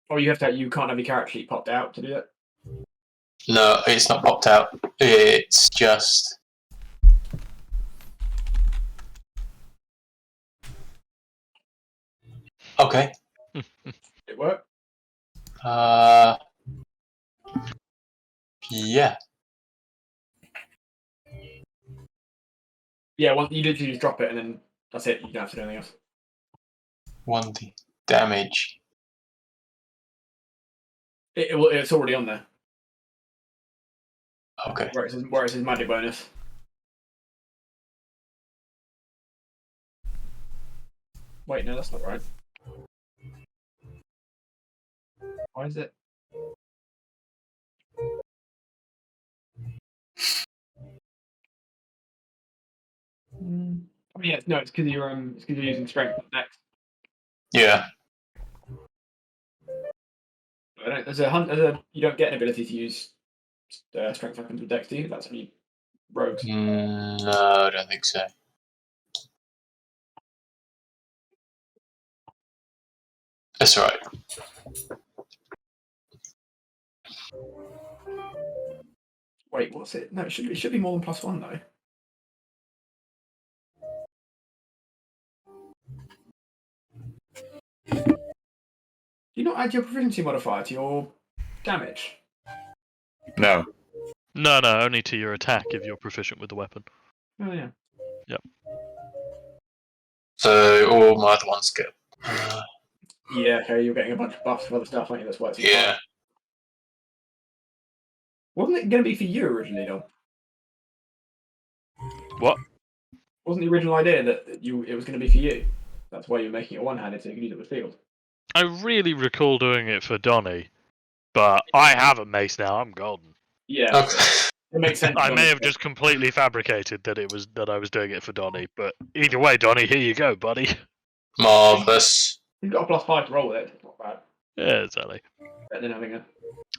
Or you can't have your character sheet popped out to do that. No, it's not popped out. It's just. Okay. It worked. Yeah. Yeah, well, you literally just drop it and then that's it. You don't have to do anything else. 1d damage. It's already on there. Okay. Where it says magic bonus. Wait, no, that's not right. Why is it? Oh yeah, no, it's because you're using strength next. Yeah. You don't get an ability to use strength weapons with dex, do you? That's only rogues. No, I don't think so. That's all right. Wait, what's it? No, it should be more than +1 though. Do you not add your proficiency modifier to your damage? No. No, only to your attack if you're proficient with the weapon. Oh yeah. Yep. So all my other ones get. Yeah, okay, you're getting a bunch of buffs for other stuff, aren't you? That's why it's Yeah. Wasn't it going to be for you originally, though? What? Wasn't the original idea that it was going to be for you? That's why you're making it one-handed so you can use it with field. I really recall doing it for Donnie, but I have a mace now. I'm golden. Yeah, Okay. it makes sense. I may have just completely fabricated that I was doing it for Donnie, but either way, Donnie, here you go, buddy. Marvelous. You've got a +5 to roll with it. It's not bad. Yeah, exactly. Better than having a.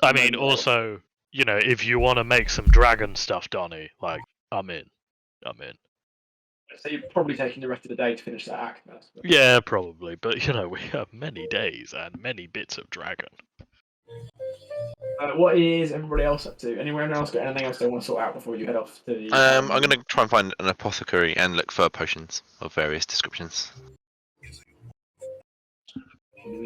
I mean, also, if you want to make some dragon stuff, Donnie, like, I'm in. So you're probably taking the rest of the day to finish that act. Yeah, probably, but we have many days and many bits of dragon. What is everybody else up to? Anyone else got anything else they want to sort out before you head off to the? I'm going to try and find an apothecary and look for potions of various descriptions.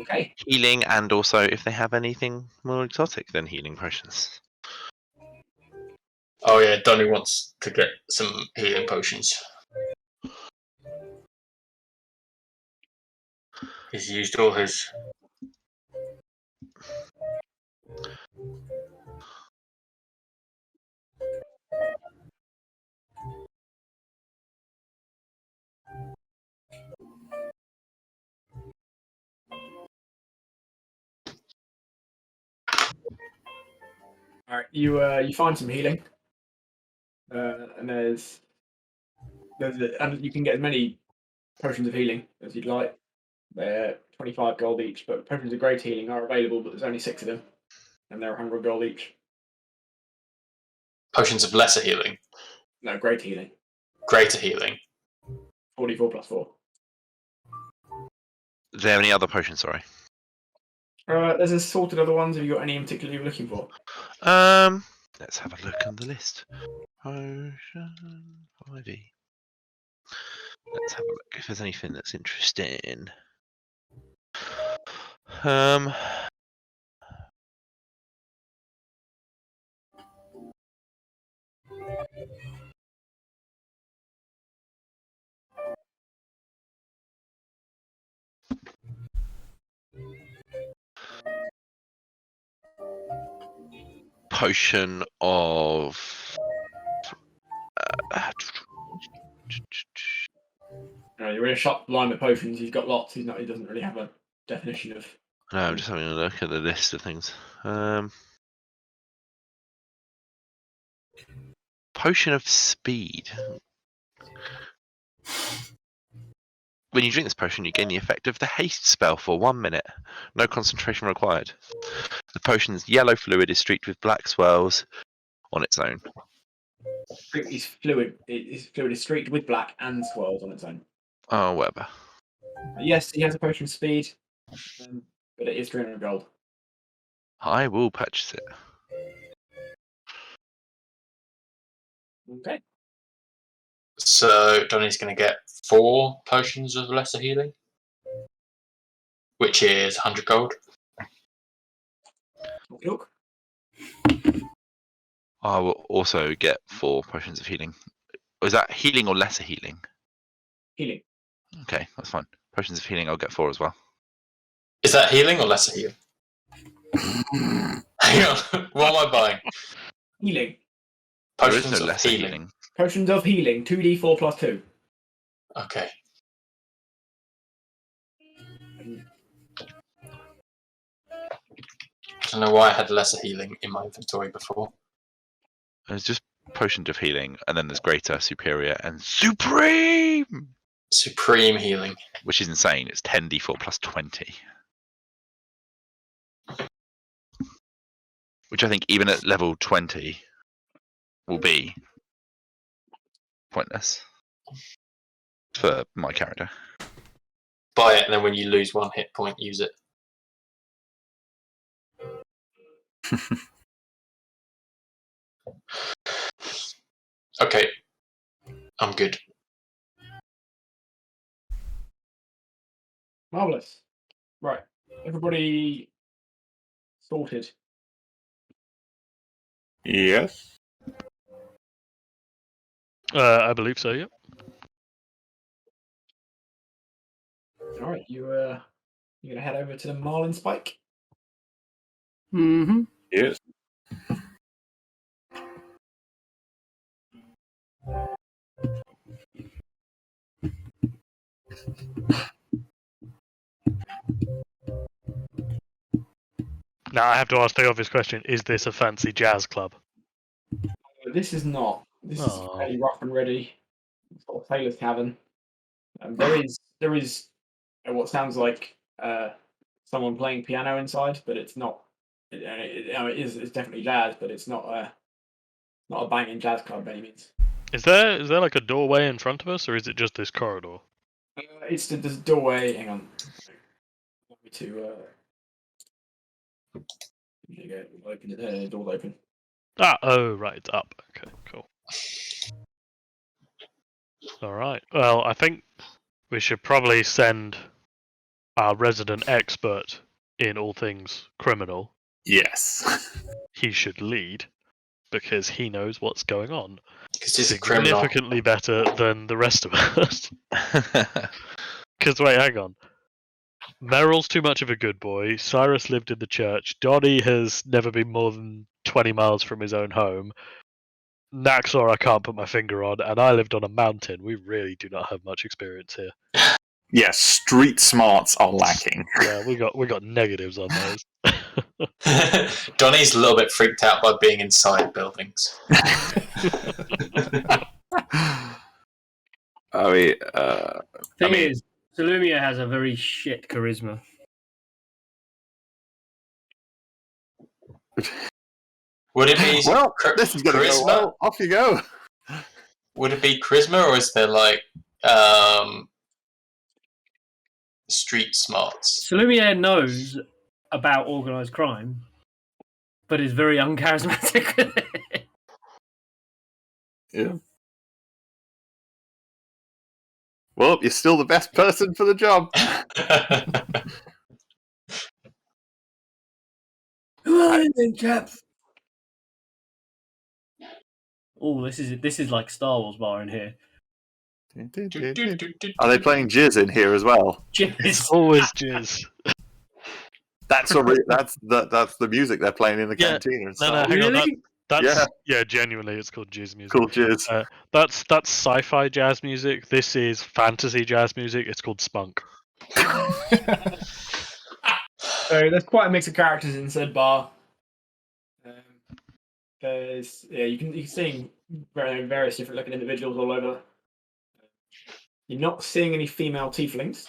Okay. Healing, and also if they have anything more exotic than healing potions. Oh yeah, Donnie wants to get some healing potions. He's used all his. All right, you find some healing, and and you can get as many potions of healing as you'd like. They're 25 gold each, but potions of great healing are available, but there's only 6 of them, and they're 100 gold each. Potions of lesser healing. No, great healing. Greater healing. 44 + 4. Is there any other potions? Sorry. There's assorted other ones. Have you got any in particular you're looking for? Let's have a look on the list. Potion IV. Let's have a look if there's anything that's interesting. Potion of. You're in a shop blind with potions. He's got lots. He doesn't really have a definition of. No, I'm just having a look at the list of things. Potion of speed. When you drink this potion, you gain the effect of the haste spell for 1 minute. No concentration required. The potion's yellow fluid is streaked with black swirls on its own. His fluid is streaked with black and swirls on its own. Oh, whatever. Yes, he has a potion of speed, but it is 300 gold. I will purchase it. Okay. So Donnie's going to get 4 potions of lesser healing, which is 100 gold. Look. I will also get 4 potions of healing. Was that healing or lesser healing? Healing. Okay, that's fine. Potions of healing, I'll get 4 as well. Is that healing or lesser healing? Hang on, what am I buying? Healing. There is Potions no of lesser healing. healing. Potions of healing. 2d4 plus 2. Okay. I don't know why I had lesser healing in my inventory before. There's just potions of healing, and then there's greater, superior, and supreme! Supreme healing. Which is insane. It's 10d4 plus 20. Which I think even at level 20 will be pointless for my character. Buy it, and then when you lose 1 hit point, use it. Okay. I'm good. Marvellous. Right. Everybody sorted. Yes. I believe so. Yep. All right. You're gonna head over to the Marlin Spike. Mm-hmm. Yes. Now I have to ask the obvious question: is this a fancy jazz club? This is not. This is Oh. fairly rough and ready. It's got a sailor's cabin. There is what sounds like someone playing piano inside, but it's not. It's definitely jazz, but it's not a banging jazz club by any means. Is there like a doorway in front of us, or is it just this corridor? It's the doorway. Hang on. Want me to. There you go. Open it. The door's open. Oh right, it's up. Okay, cool. All right. Well, I think we should probably send our resident expert in all things criminal. Yes. He should lead because he knows what's going on Because he's a criminal. significantly better than the rest of us. Because wait, hang on. Meryl's too much of a good boy. Cyrus lived in the church. Donnie has never been more than 20 miles from his own home. Naxor I can't put my finger on, and I lived on a mountain. We really do not have much experience here. Yes, street smarts are lacking. Yeah, we got negatives on those. Donnie's a little bit freaked out by being inside buildings. Thing is, Salumia has a very shit charisma. Would it be well, this is going to go charisma? well. Off you go. Would it be charisma, or is there like street smarts? Salumia knows about organised crime, but is very uncharismatic. Yeah. Well, you're still the best person for the job. Come on then, chaps. Oh, this is like Star Wars bar in here. Are they playing Jizz in here as well? Cheers. Always jizz. That's that's the music they're playing in the Yeah. canteen. And No, stuff. hang on. Really? That's genuinely, it's called jizz music. Cool Jizz. That's sci-fi jazz music. This is fantasy jazz music. It's called spunk. So there's quite a mix of characters in said bar. You can see various different looking individuals all over. You're not seeing any female tieflings.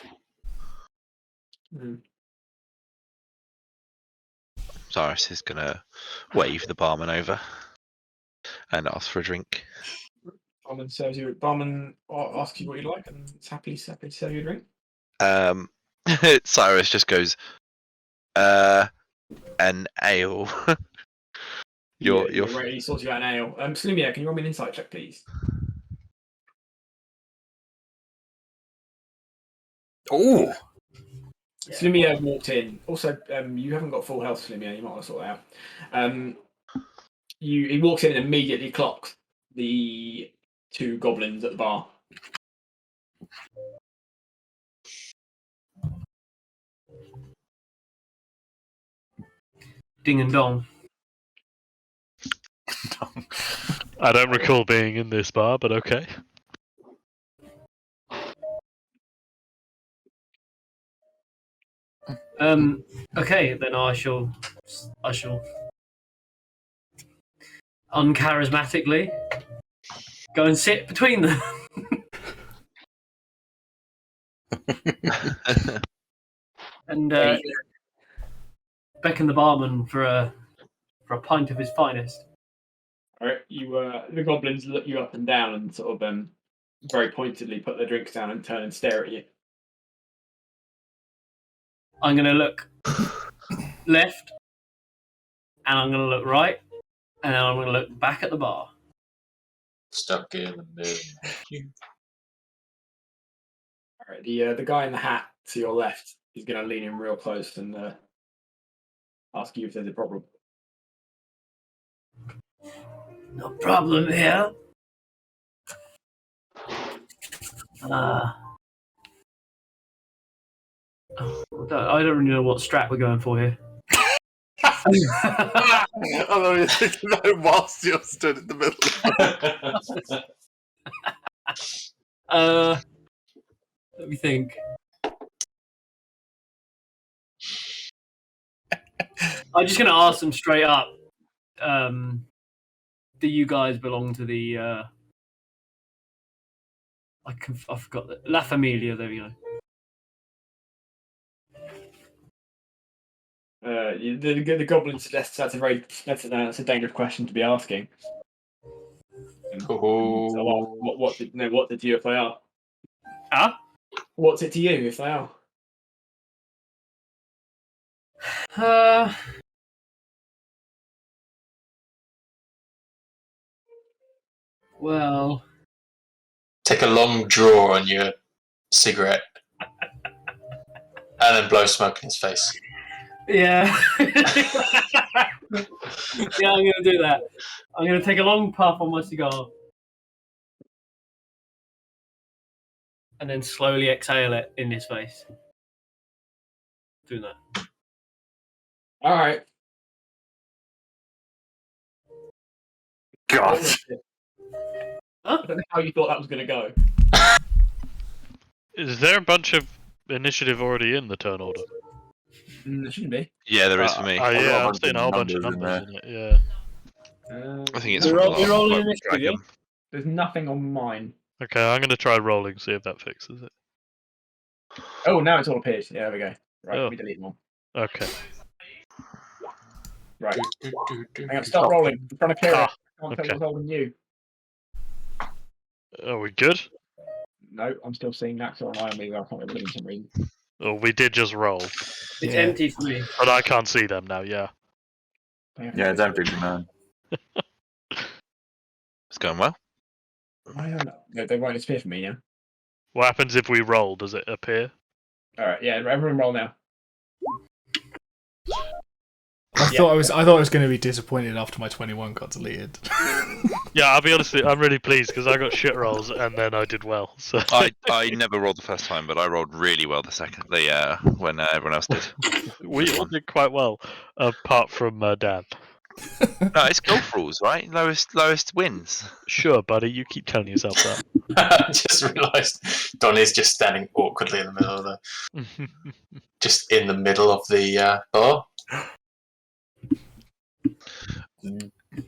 Cyrus is gonna wave the barman over and ask for a drink. Barman serves you. Barman asks you what you like, and it's happy to serve you a drink. Cyrus just goes, an ale. You're ready. He sorts you out an ale. Slumia, can you roll me an insight check, please? Oh, Slumia walked in. Also, you haven't got full health, Slumia. You might want to sort that out. He walks in and immediately clocks the two goblins at the bar. Ding and dong. I don't recall being in this bar, but okay. Okay, then I shall uncharismatically go and sit between them. And beckon the barman for a pint of his finest. All right, the goblins look you up and down and sort of very pointedly put their drinks down and turn and stare at you. I'm going to look left, and I'm going to look right, and then I'm going to look back at the bar. Stuck in the middle. All right, the guy in the hat to your left is going to lean in real close and ask you if there's a problem. No problem here. I don't really know what strat we're going for here. I know you're thinking that whilst you're stood in the middle. Let me think. I'm just going to ask them straight up. Do you guys belong to the? I forgot that La Familia. There we go. The goblin suggests that's a dangerous question to be asking. So what's it to you if they are? Huh? What's it to you if they are? Well, Take a long draw on your cigarette and then blow smoke in his face. yeah. Yeah, I'm going to do that. I'm going to take a long puff on my cigar and then slowly exhale it in his face. Doing that. All right. God. I don't know how you thought that was going to go. Is there a bunch of initiative already in the turn order? There shouldn't be. Yeah, there is for me. Oh got a yeah, I'm bunch seeing a of whole bunch of numbers in numbers in it. Yeah. I think it's We're from the all- last we're rolling one, initiative, yeah? Dragon. There's nothing on mine. Okay, I'm gonna try rolling, see if that fixes it. Oh, now it's all appeared. Yeah, there we go. Right, Oh. let me delete them all. Okay. Right. Hang on, start rolling. I'm trying to clear it. I can't tell okay. what's holding you. Are we good? No, I'm still seeing that on Iron League. I can't remember for some reason. Oh, we did just roll, It's Yeah. empty for me. but I can't see them now. Yeah. Yeah, it's empty for man. It's going well. I don't know. They won't appear for me now. What happens if we roll? Does it appear? All right, yeah, everyone roll now. I Yeah. thought I was going to be disappointed after my 21 got deleted. Yeah, I'll be honest with you, I'm really pleased because I got shit rolls and then I did well. So I never rolled the first time, but I rolled really well the second. When everyone else did. we all did quite well, apart from Dan. No, it's golf rules, right? Lowest wins. Sure, buddy, you keep telling yourself that. I just realised Donnie's just standing awkwardly in the middle of the bar.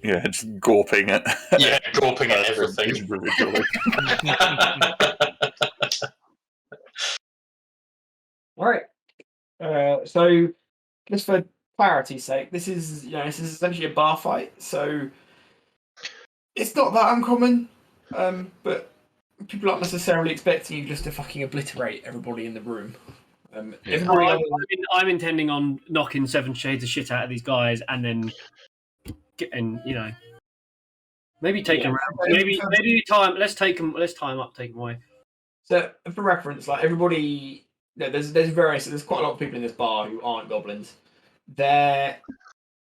Yeah, just gawping at. Yeah, gawping at everything. Individually. All right. So, just for clarity's sake, this is essentially a bar fight. So, it's not that uncommon, but people aren't necessarily expecting you just to fucking obliterate everybody in the room. I'm intending on knocking 7 shades of shit out of these guys, and then maybe take them around. Maybe time. Let's tie them up, take them away. So, for reference, like everybody, there's quite a lot of people in this bar who aren't goblins. They're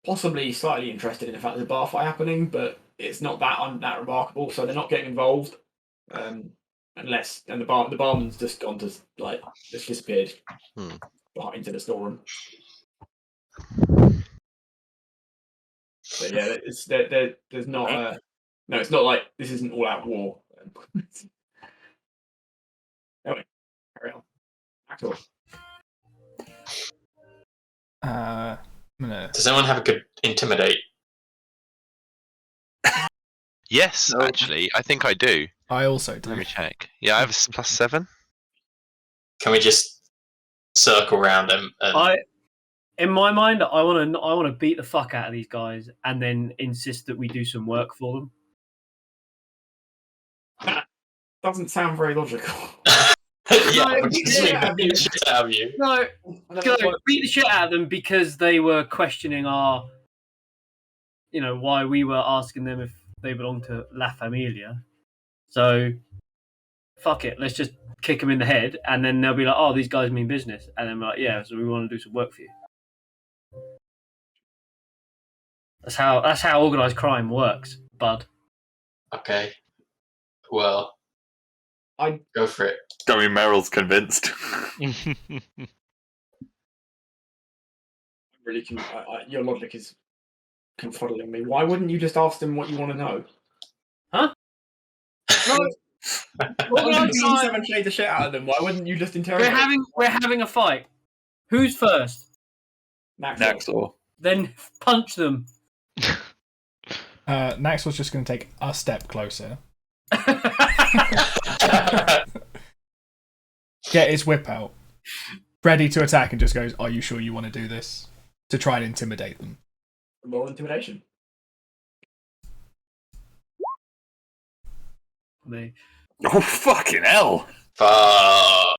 possibly slightly interested in the fact there's a bar fight happening, but it's not that remarkable, so they're not getting involved. Unless the barman's just gone to just disappeared into the storeroom. But yeah, there's not no, it's not like this isn't all out war. Anyway, carry on. Axel. I'm gonna. Does anyone have a good intimidate? Yes, actually, I think I do. I also Let do. me check. Yeah, I have a +7. Can we just circle around them? In my mind, I want to beat the fuck out of these guys, and then insist that we do some work for them. That doesn't sound very logical. Yeah, No, beat the shit out of you. No, beat the shit out of them because they were questioning our, why we were asking them if they belong to La Familia. So, fuck it, let's just kick them in the head, and then they'll be like, "Oh, these guys mean business," and then we're like, "Yeah, so we want to do some work for you." That's how organised crime works, bud. Okay. Well, I go for it. I mean, Meryl's convinced. really can. Your logic is confuddling me. Why wouldn't you just ask them what you want to know? Huh? Why would you seven shades the shit out of them? Why wouldn't you just interrogate? We're having a fight. Who's first? Naxor. Then punch them. Naxor's just going to take a step closer. Get his whip out. Ready to attack and just goes, "Are you sure you want to do this?" To try and intimidate them. Roll intimidation. Oh, fucking hell. Fuck.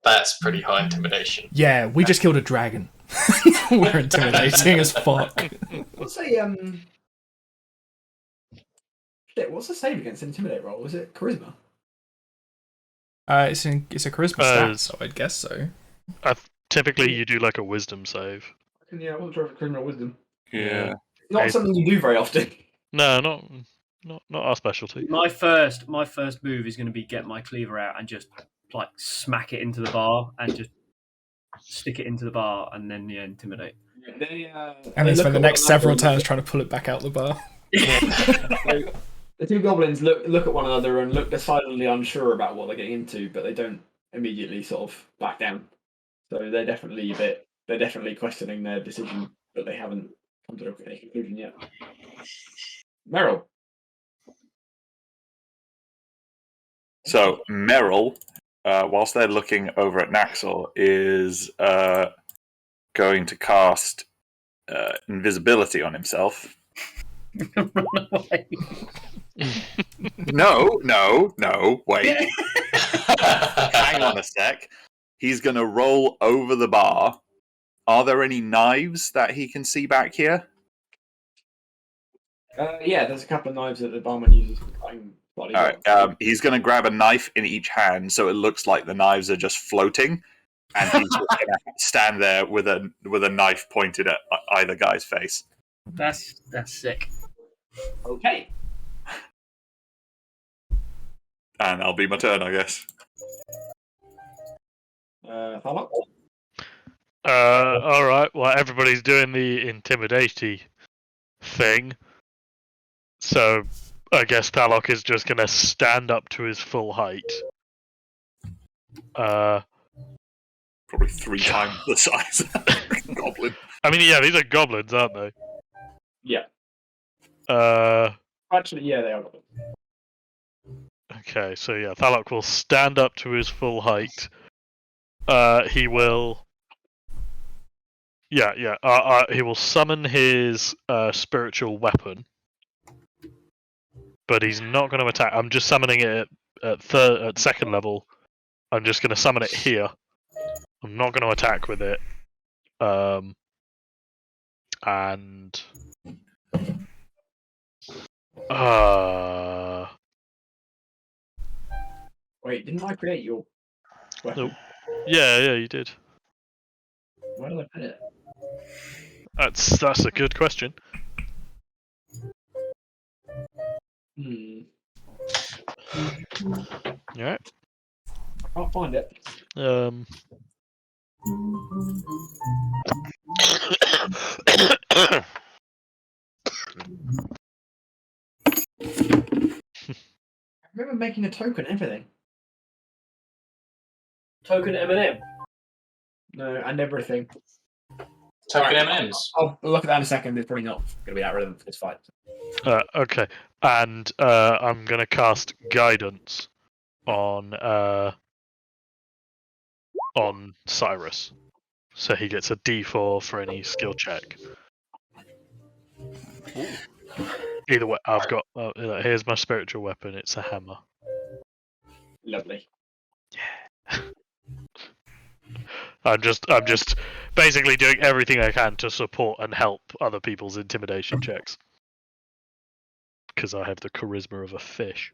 That's pretty high intimidation. Yeah, we just killed a dragon. We're intimidating as fuck. What's a Shit, what's the save against intimidate roll? Is it charisma? It's a charisma stat, so I'd guess so. Typically, you do like a wisdom save. Yeah, I wasn't sure if it's charisma or wisdom. Yeah. Not something you do very often. No, not our specialty. My first move is going to be get my cleaver out and just smack it into the bar and just stick it into the bar and then intimidate. And then spend the next several turns trying to pull it back out the bar. The two goblins look at one another and look decidedly unsure about what they're getting into, but they don't immediately sort of back down. So they're definitely questioning their decision, but they haven't come to any conclusion yet. Meryl. So Meryl, whilst they're looking over at Naxor, is going to cast invisibility on himself. Run away. No, wait. Hang on a sec. He's going to roll over the bar. Are there any knives that he can see back here? Yeah, there's a couple of knives that the barman uses for cutting Bloody All right. God. He's going to grab a knife in each hand, so it looks like the knives are just floating, and he's just going to stand there with a knife pointed at either guy's face. That's sick. Okay. And that'll be my turn, I guess. Thalok? All right. Well, everybody's doing the intimidation thing, so I guess Thalok is just gonna stand up to his full height. Probably 3 times the size of a goblin. I mean, yeah, these are goblins, aren't they? Yeah. Uh, Actually, yeah, they are. okay, so yeah, Thalok will stand up to his full height. He will. Yeah. He will summon his spiritual weapon, but he's not going to attack. I'm just summoning it at second level. I'm just going to summon it here. I'm not going to attack with it. And Wait, didn't I create your weapon? Nope. Yeah, you did. Where did I put it? That's a good question. Hmm. Alright. I can't find it. I remember making a token and everything. Token M&M. No, and everything. Token Right. M&Ms. I'll look at that in a second. It's probably not going to be that relevant for this fight. Okay. And I'm gonna cast guidance on Cyrus. So he gets a D4 for any skill check. Either way, I've got here's my spiritual weapon, it's a hammer. Lovely. I'm just basically doing everything I can to support and help other people's intimidation checks. Because I have the charisma of a fish.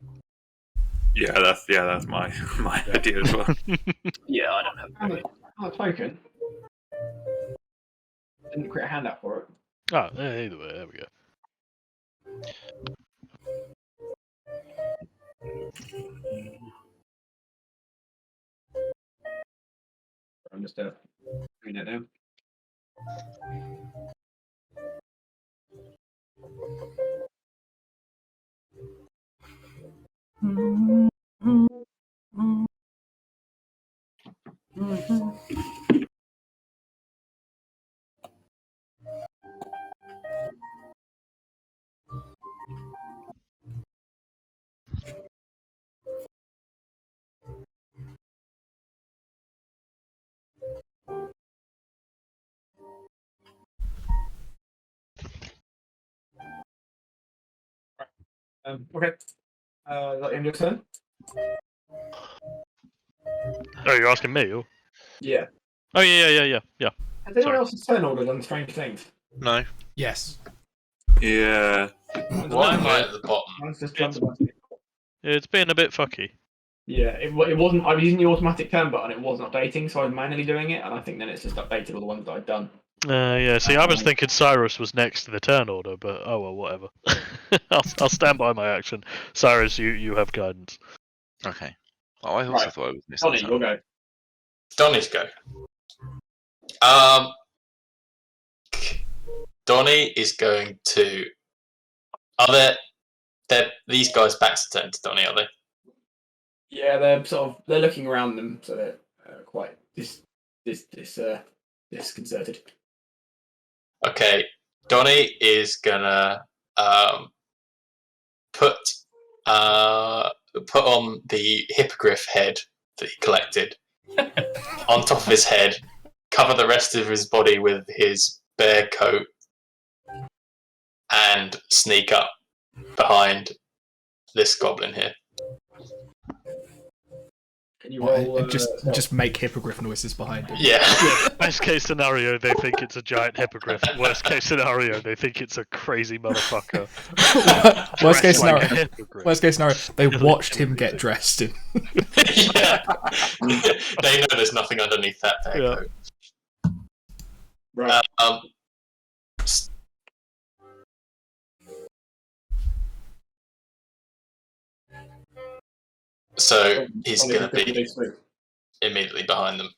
Yeah, that's my idea as well. Yeah, I don't have. Oh, token. Didn't create a handout for it. Oh, either way, there we go. I'm just doing it now. Okay. Is that the end of your turn? Oh, you're asking me? Or... Yeah. Oh, yeah. Has anyone Sorry. else's turn order done strange things? No. Yes. Yeah. Why am I at the bottom? Mine's just jumped above you. It's been a bit fucky. Yeah, it wasn't. I was using the automatic turn button. It wasn't updating, so I was manually doing it, and I think then it's just updated all the ones that I'd done. Yeah, see, I was thinking Cyrus was next to the turn order, but oh well, whatever. I'll stand by my action. Cyrus, you have guidance. Okay. Oh, I also Right. thought I was missing Donnie, something. you'll go. Donnie's go. Donnie is going to. These guys' backs are turned to Donnie, are they? Yeah, they're looking around them, so they're quite disconcerted. Okay, Donnie is gonna put on the hippogriff head that he collected on top of his head, cover the rest of his body with his bear coat, and sneak up behind this goblin here. Can you roll? And just make hippogriff noises behind him. Yeah. Best case scenario, they think it's a giant hippogriff. Worst case scenario, they think it's a crazy motherfucker. Worst case dressed like a scenario. hippogriff. Worst case scenario, they Really watched him crazy. get dressed in. Yeah. They know there's nothing underneath that bear Yeah. coat. Right. So he's Only going to because be they sleep. immediately behind them.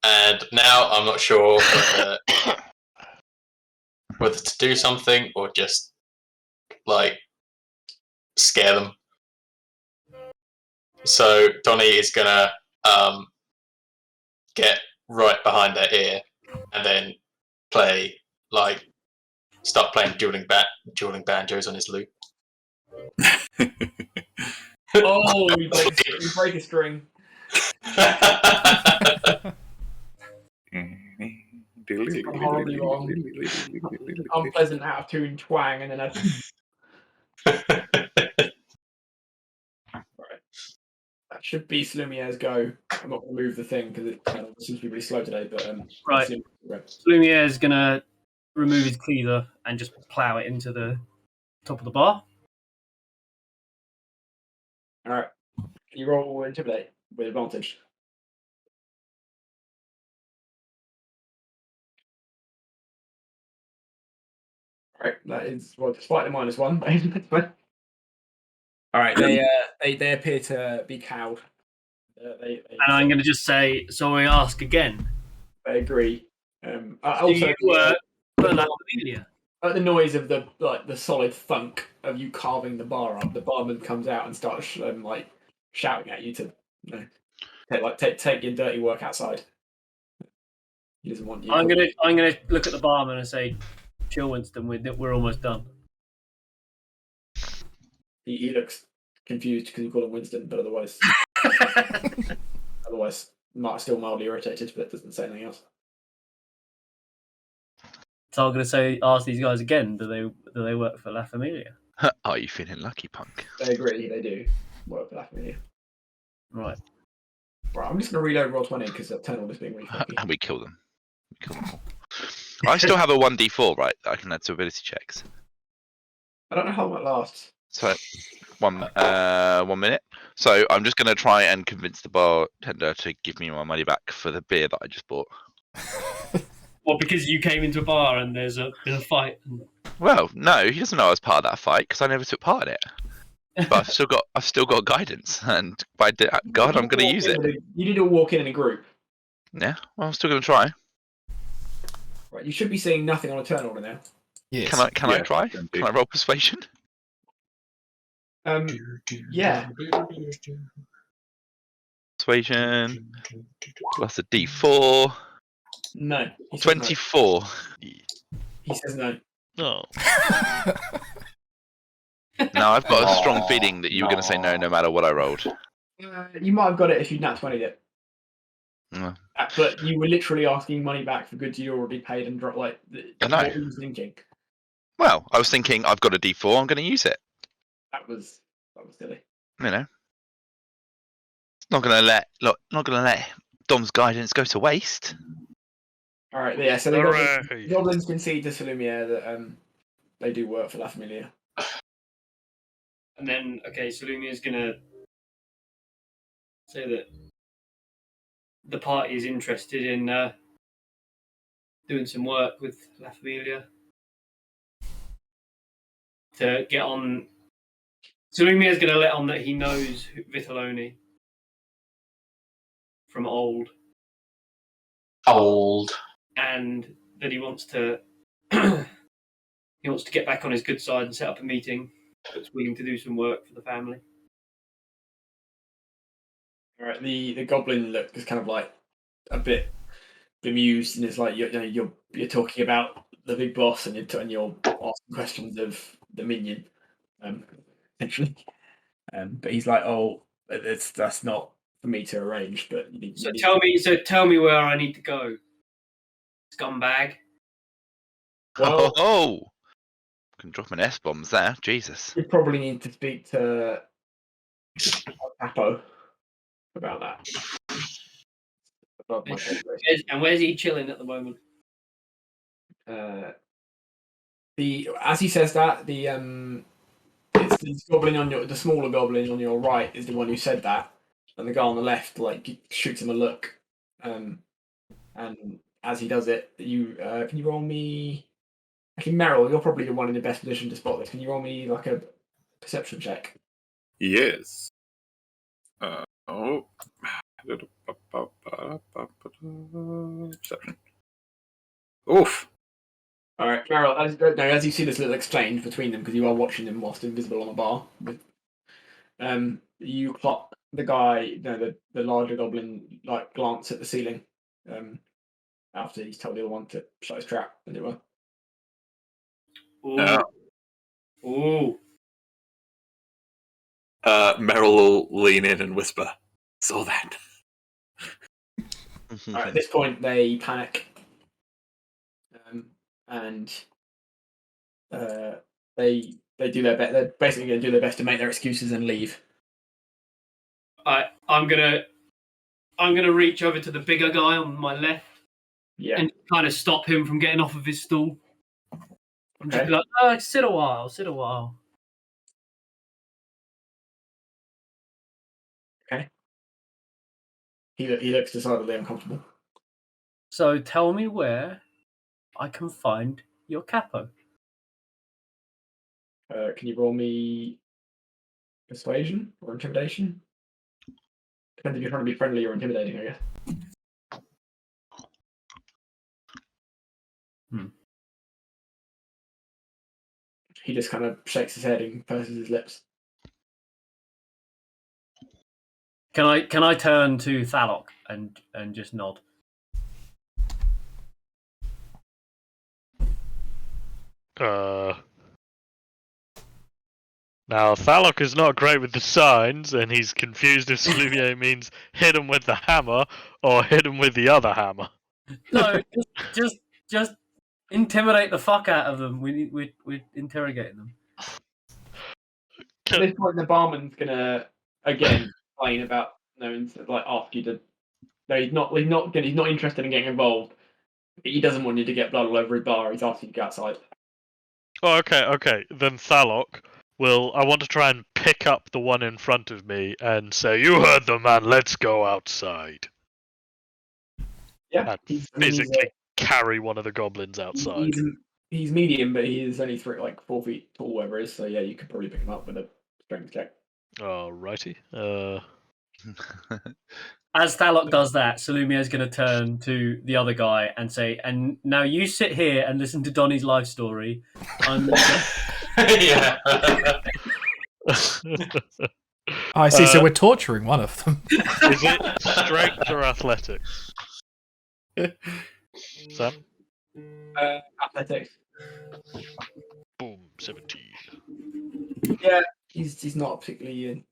And now I'm not sure whether to do something or just like scare them. So Donnie is gonna get right behind their ear and then start playing dueling banjos on his lute. Oh, you break a string. Horribly wrong. Unpleasant, out of tune twang, and then a. Right. That should be Slumier's go. I'm not going to move the thing because it seems to be really slow today. But Right. Lumiere is going to remove his cleaver and just plow it into the top of the bar. All right. Can you roll intimidate with advantage? All right. That is despite the -1. All right. They appear to be cowed. And I'm going to just say, so I ask again. They agree. Do Also, you work for La Familia? at the noise of the solid thunk of you carving the bar up, the barman comes out and starts shouting at you to take your dirty work outside. He doesn't want you. I'm gonna look at the barman and say, "Chill, Winston. We're almost done." He looks confused because you call him Winston, but otherwise still mildly irritated, but doesn't say anything else. So I'm gonna ask these guys again. Do they work for La Familia? Are you feeling lucky, punk? They agree. They do work for La Familia. Right. Right. I'm just gonna reload roll 20 because that tunnel is being really funky. And we kill them. All. I still have a 1d4, right? That I can add to ability checks. I don't know how long it lasts. So 1 minute. So I'm just going to try and convince the bartender to give me my money back for the beer that I just bought. Well, because you came into a bar and there's been a fight. Well, no, he doesn't know I was part of that fight because I never took part in it. But I've still got guidance, and by God, I'm going to use it. You need to walk in a group. Yeah, well, I'm still going to try. Right. You should be seeing nothing on a turn order now. Yes. Can I try? Can I roll persuasion? Yeah. Persuasion plus a d4. No. He says 24. no. He says no. No. Now I've got a strong feeling that you were going to say no matter what I rolled. You might have got it if you'd nat 20'd it. Mm. But you were literally asking money back for goods you'd already paid and dropped. I know. What were you thinking? Well, I was thinking I've got a d4. I'm going to use it. That was silly. You know, not going to let Dom's guidance go to waste. All right. Yeah. So the Hooray. goblins concede to Salumiere that they do work for La Familia. And then, Salumi is going to say that the party is interested in doing some work with La Familia to get on. Salumi is going to let on that he knows Vitelloni from old. And that he wants to get back on his good side and set up a meeting that's willing to do some work for the family. All right. The goblin look is kind of like a bit bemused, and it's like you're talking about the big boss, and you're asking questions of the minion, essentially. But he's like, "Oh, that's not for me to arrange." But tell me where I need to go, scumbag. Well, Oh, Can drop an S bombs there. Jesus. You probably need to speak to Capo about that. Above my pay grade. And where's he chilling at the moment? As he says that, it's the goblin on the smaller goblin on your right is the one who said that, and the guy on the left shoots him a look, and as he does it, can you roll me? Actually, Meryl, you're probably the one in the best position to spot this. Can you roll me like a perception check? Yes. Perception. Oof. All right, Meryl. As you see this little exchange between them, because you are watching them whilst invisible on a bar, you clock the guy, the larger goblin, glance at the ceiling, after he's told the other one to shut his trap, as it were. Ooh. Ooh. Meryl will lean in and whisper, "Saw that." All right, at this point, they panic, and they do their best. They're basically going to do their best to make their excuses and leave. I'm gonna reach over to the bigger guy on my left and kind of stop him from getting off of his stool. I'm just like, sit a while. Okay. He looks decidedly uncomfortable. So tell me where I can find your capo. Can you roll me persuasion or intimidation? Depends if you're trying to be friendly or intimidating, I guess. He just kind of shakes his head and purses his lips. Can I turn to Thalok and just nod? Now, Thalok is not great with the signs, and he's confused if Salumier means hit him with the hammer or hit him with the other hammer. No, just intimidate the fuck out of them. We're interrogating them. At this point, the barman's gonna again complain about ask you to. No, he's not interested in getting involved. He doesn't want you to get blood all over his bar. He's asking you to go outside. Oh, okay. Then Thalok I want to try and pick up the one in front of me and say, "You heard the man. Let's go outside." Yeah, and physically carry one of the goblins outside. He's medium, but he is only 4 feet tall, whatever it is. So yeah, you could probably pick him up with a strength check. Alrighty. As Thalok does that, Salumia is going to turn to the other guy and say, "And now you sit here and listen to Donnie's life story." Yeah. I see. So we're torturing one of them. Is it strength or athletics? Sam? Athletics. Boom, 17. Yeah, he's not particularly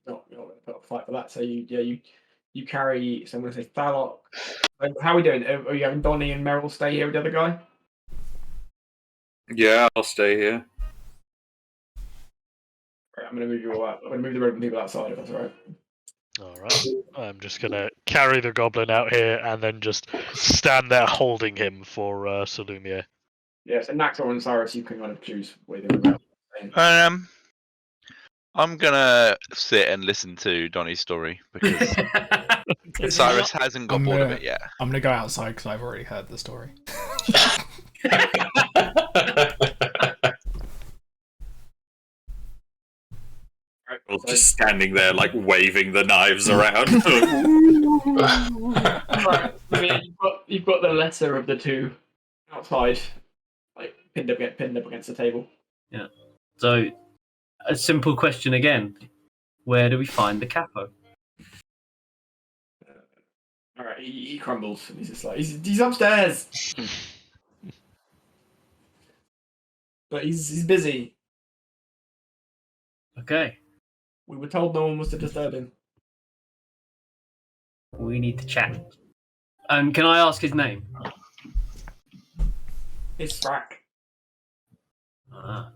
not going to put up a fight for that. So you carry. So I'm going to say Thalok. How are we doing? Are you having Donnie and Meryl stay here with the other guy? Yeah, I'll stay here. Right, I'm going to move you all out. I'm going to move the rodent people outside if that's all right. Alright. I'm just going to carry the goblin out here and then just stand there holding him for Salumier. Yeah, so Naxor and Cyrus, you can kind of choose where they're about. I'm gonna sit and listen to Donnie's story because Cyrus hasn't got bored of it yet. I'm gonna go outside because I've already heard the story. Or just standing there, waving the knives around. Right. I mean, you've got the lesser of the two outside, pinned up against the table. Yeah. So, a simple question again: where do we find the capo? All right, he crumbles. He's just he's upstairs, but he's busy. Okay. We were told no one was to disturb him. We need to chat. Can I ask his name? It's Frack. Ah.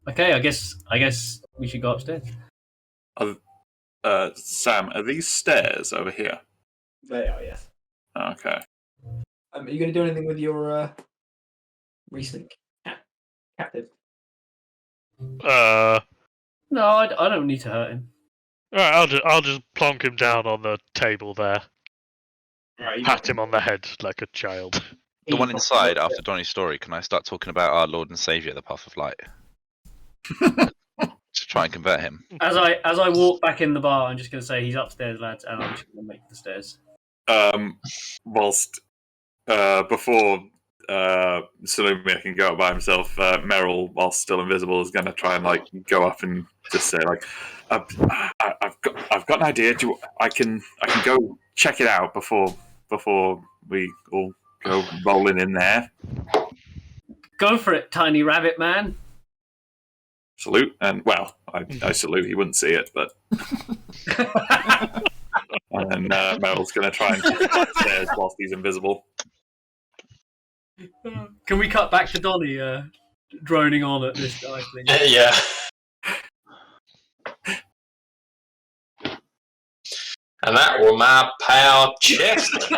Okay, I guess we should go upstairs. Sam, are these stairs over here? They are, yes. Okay. Are you going to do anything with your recent captive? Uh, No, I don't need to hurt him. Alright, I'll just plonk him down on the table there. Right, Pat him on the head like a child. The one inside, after Donnie's story, can I start talking about our Lord and Saviour, the Path of Light? To try and convert him. As I walk back in the bar, I'm just going to say he's upstairs, lads, and I'm just going to make the stairs. Whilst before Salumia can go up by himself, Merrill, whilst still invisible, is going to try and like go up and just say like, "I've got an idea. I can go check it out before we all go rolling in there." Go for it, tiny rabbit man. Salute, and well, I salute. He wouldn't see it, but. And then Merrill's going to try and check out the stairs whilst he's invisible. Can we cut back to Donnie droning on at this guy thing? Yeah. And that was my pal Chester.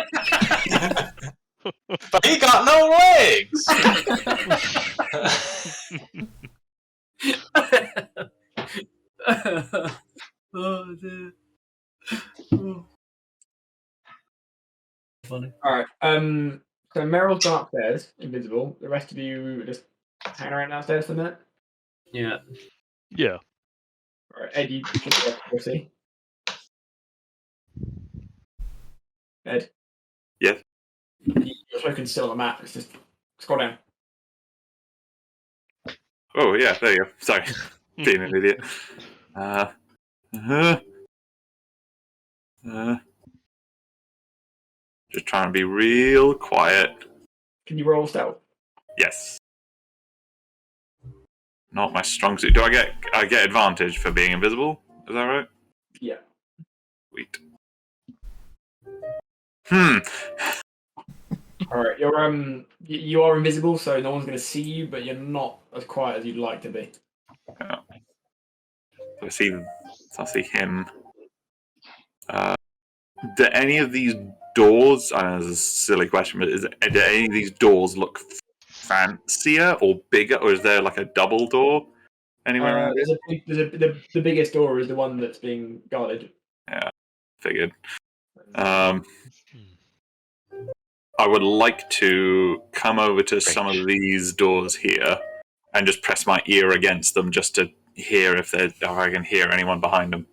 But he got no legs. Oh dear. Oh. Funny. All right. So Meryl's gone upstairs, invisible. The rest of you just hang around downstairs for a minute. Yeah. Yeah. All right, Ed, you should go see. Ed. Yes. You're smoking still on the mat. It's just scroll down. Oh yeah, there you go. Sorry, being an idiot. Just trying to be real quiet. Can you roll stealth? Yes. Not my strong suit. Do I get advantage for being invisible? Is that right? Yeah. Sweet. All right. You are invisible, so no one's going to see you, but you're not as quiet as you'd like to be. Yeah. So I see him. Do any of these doors? I know this is a silly question, but do any of these doors look fancier or bigger, or is there like a double door anywhere around here? The biggest door is the one that's being guarded. Yeah, figured. I would like to come over to some of these doors here and just press my ear against them just to hear if I can hear anyone behind them.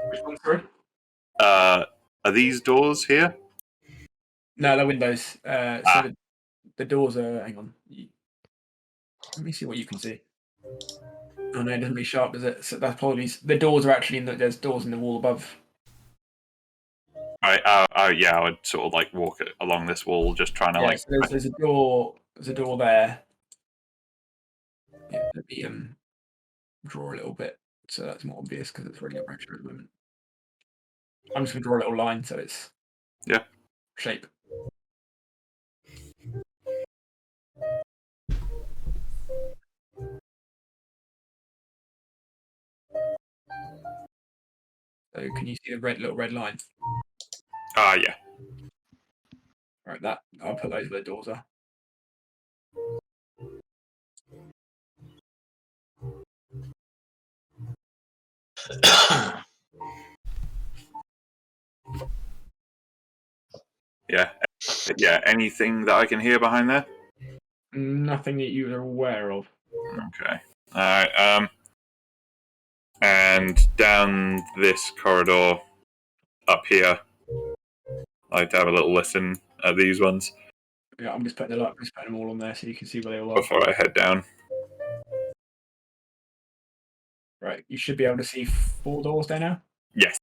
Which one, sorry? Are these doors here? No, they're windows. So the doors are. Hang on. Let me see what you can see. Oh no, it doesn't really sharp, does it? So that's probably the doors are actually there's doors in the wall above. Right. Yeah, I would sort of like walk along this wall, just trying to like. So there's a door. There's a door there. Yeah, let me draw a little bit so that's more obvious because it's running up pressure at the moment. I'm just gonna draw a little line so it's shape. So can you see the little red line? Yeah. Right, that I'll put those where the doors are. Yeah. Anything that I can hear behind there? Nothing that you are aware of. Okay. All right. And down this corridor, up here, I like to have a little listen at these ones Yeah, I'm just putting them all on there so you can see where they all are. before I head down. Right, you should be able to see 4 doors there now. Yes.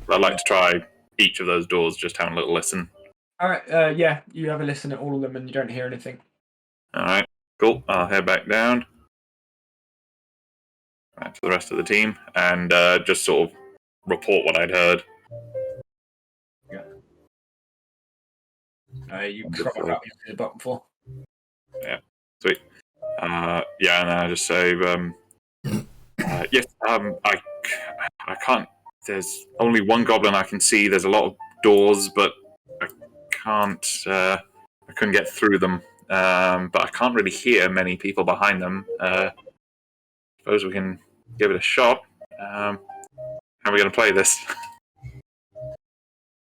I'd like to try each of those doors, just have a little listen. All right, yeah, you have a listen at all of them and you don't hear anything. All right. Cool. I'll head back down. Back to the rest of the team and just sort of report what I'd heard. Yeah. You scroll back up to the bottom 4. Sweet. Yeah, and I just say, yes. I can't. There's only one goblin I can see. There's a lot of doors, but I can't. I couldn't get through them. But I can't really hear many people behind them. Suppose we can give it a shot. How are we going to play this?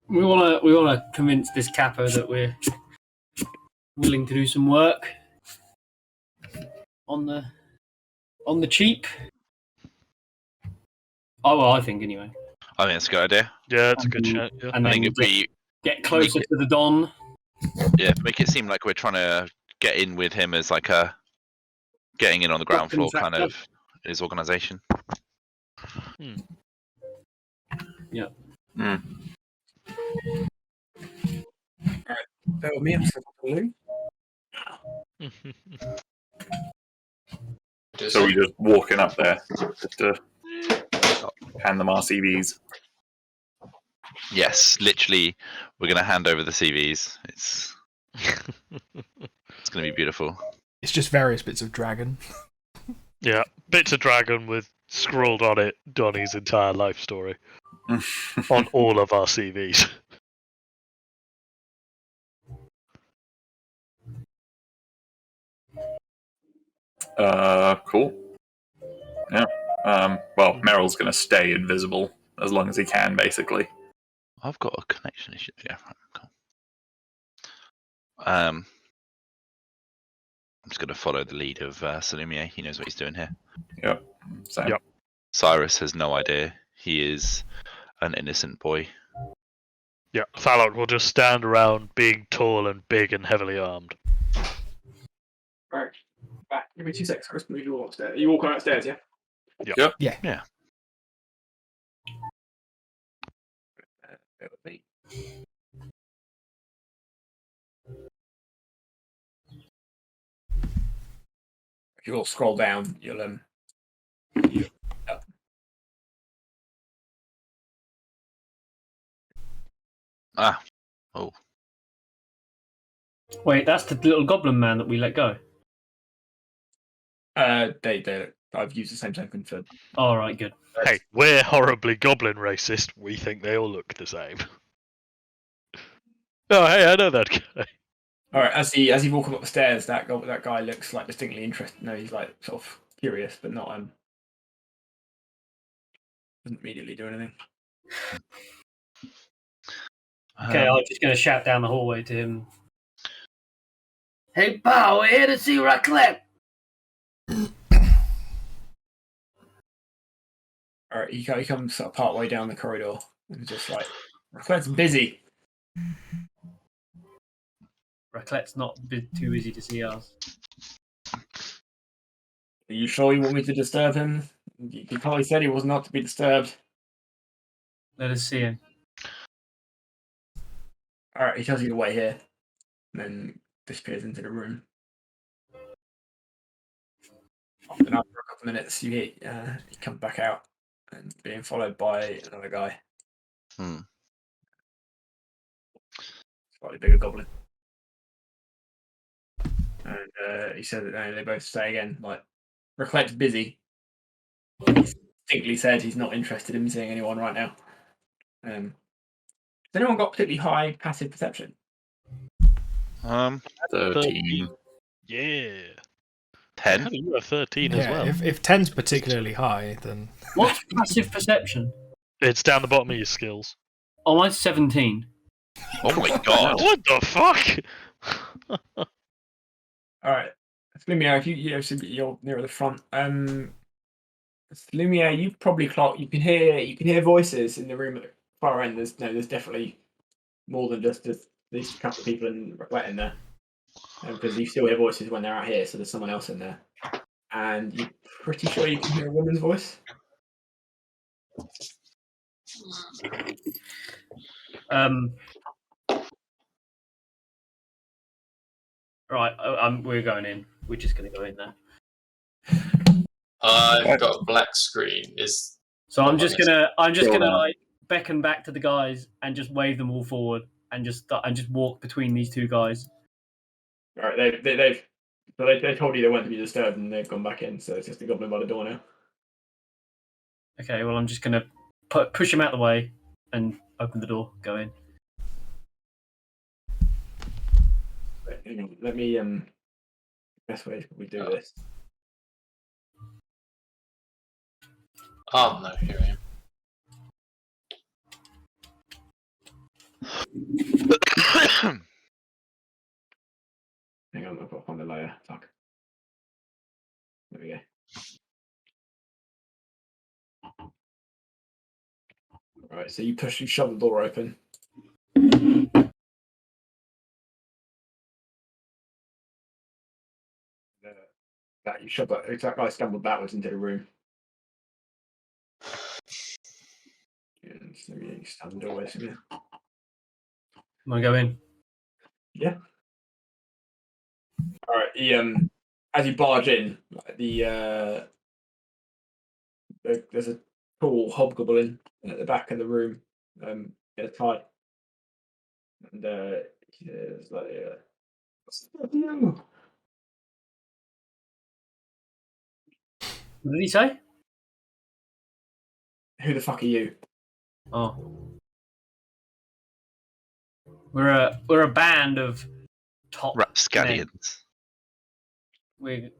We want to convince this capo that we're willing to do some work on the cheap. Oh, well, I think anyway. I think it's a good idea. Yeah, it's a good shout. Yeah. And I then think if we get closer to the Don. make it seem like we're trying to get in with him as like a getting in on the ground floor kind of his organisation. Yeah. Alright, bear with me, I'm still blue. So we're just walking up there just to hand them our CVs. Yes, literally, we're going to hand over the CVs. It's going to be beautiful. It's just various bits of dragon. Yeah, bits of dragon with scrawled on it Donnie's entire life story on all of our CVs. Cool. Yeah. Well, Meryl's going to stay invisible as long as he can, basically. I've got a connection issue. Yeah, right, cool. I'm just going to follow the lead of Salumier. He knows what he's doing here. Yep. Same. Yep. Cyrus has no idea. He is an innocent boy. Yeah, Thalok will just stand around being tall and big and heavily armed. Right. Back. Give me 2 seconds. Chris, move you all upstairs. Are you walking upstairs, yeah? Yeah. Yeah. Bear with me. If you all scroll down, you'll Ah. Oh. Wait, that's the little goblin man that we let go. I've used the same token for. All right, good. Hey, we're horribly goblin racist. We think they all look the same. Oh, hey, I know that guy. All right, as he walk up the stairs, that guy looks like distinctly interested. No, he's like sort of curious, but not doesn't immediately do anything. Okay, I'm just going to shout down the hallway to him. Hey, pal, we're here to see Raclette. All right, he comes sort of part way down the corridor and just like, Raclette's busy. Raclette's not too busy to see us. Are you sure you want me to disturb him? He probably said he was not to be disturbed. Let us see him. All right, he tells you to wait here, and then disappears into the room. And after a couple of minutes, you hear he comes back out and being followed by another guy. Slightly bigger goblin. And he said that they both say again, like, Raclette's busy. He distinctly said he's not interested in seeing anyone right now. Has anyone got particularly high passive perception? 13. Yeah. 10. How do you have 13 as Yeah, well? if 10's particularly high, then What's passive perception? It's down the bottom of your skills. Oh, mine's 17. Oh my god. What the fuck? All right, Lumiere, if you're nearer the front. Lumiere, you probably clock. You can hear voices in the room at the far end. There's definitely more than just these couple of people in Raclette in there, because you still hear voices when they're out here. So there's someone else in there, and you're pretty sure you can hear a woman's voice. Right, we're going in. We're just going to go in there. I've got a black screen. So I'm just gonna like beckon back to the guys and just wave them all forward. and just walk between these two guys. All right, they told you they weren't to be disturbed, and they've gone back in. So it's just the goblin by the door now. Okay, well, I'm just gonna push him out of the way and open the door. Go in. Right, hang on, let me best way we do this. Oh no, here I am. Hang on, I've got to find the layer. Fuck. There we go. Right, so you shove the door open. That you shove that guy stumbled backwards into the room. And so you stand the doorway. So Want to go in? yeah. All right. As you barge in, there's a tall hobgoblin at the back of the room. In a tie, and it's like, what's that you? What did he say? Who the fuck are you? Oh, we're a band of top men. Rapscallions. We're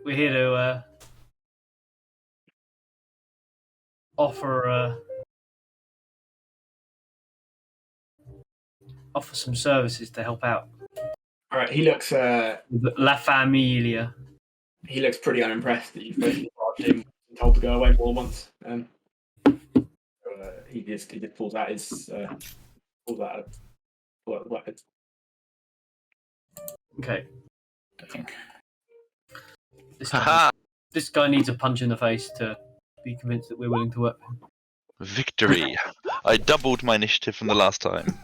here to offer some services to help out. All right. He looks La Familia. he looks pretty unimpressed that you've basically barged in and told to go away more than once. He just pulls out his weapon. Okay. Haha! This guy needs a punch in the face to be convinced that we're willing to work. Victory! I doubled my initiative from the last time.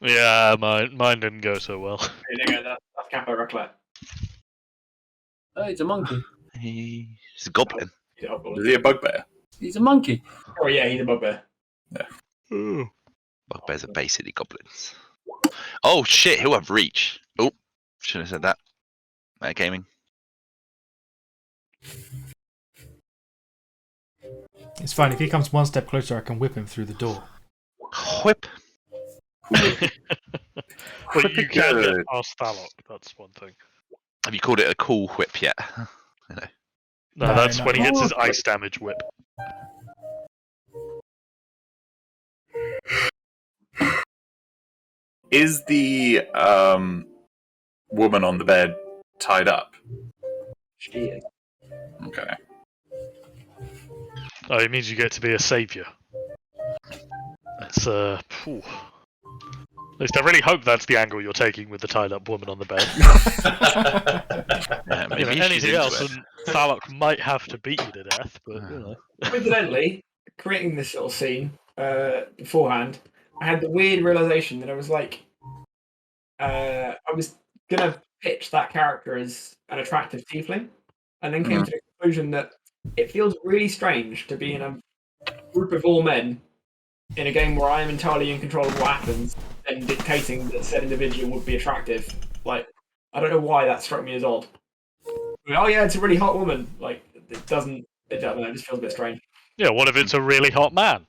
Yeah, mine didn't go so well. There you go. That's Capo Raclette. Oh, he's a monkey. He's a goblin. He's a hobgoblin. Is he a bugbear? He's a monkey. Oh yeah, he's a bugbear. Ooh. Bugbears are basically goblins. Oh shit, he'll have reach. Oh, should have said that. Metagaming. It's fine. If he comes one step closer, I can whip him through the door. Whip. But you can get past Thalok, that's one thing. Have you called it a cool whip yet? No, No, that's no. when he gets his ice damage whip. Is the woman on the bed tied up? She is. Okay. Oh, it means you get to be a saviour. That's phew. At least I really hope that's the angle you're taking with the tied up woman on the bed. Yeah, maybe she's anything into else, it. and Thalok might have to beat you to death, but you know. Coincidentally, creating this little scene beforehand, I had the weird realization that I was like, I was gonna pitch that character as an attractive tiefling, and then came to the conclusion that it feels really strange to be in a group of all men in a game where I am entirely in control of what happens and dictating that said individual would be attractive. Like, I don't know why that struck me as odd. Oh yeah, it's a really hot woman. Like, it doesn't know, it just feels a bit strange. Yeah, what if it's a really hot man?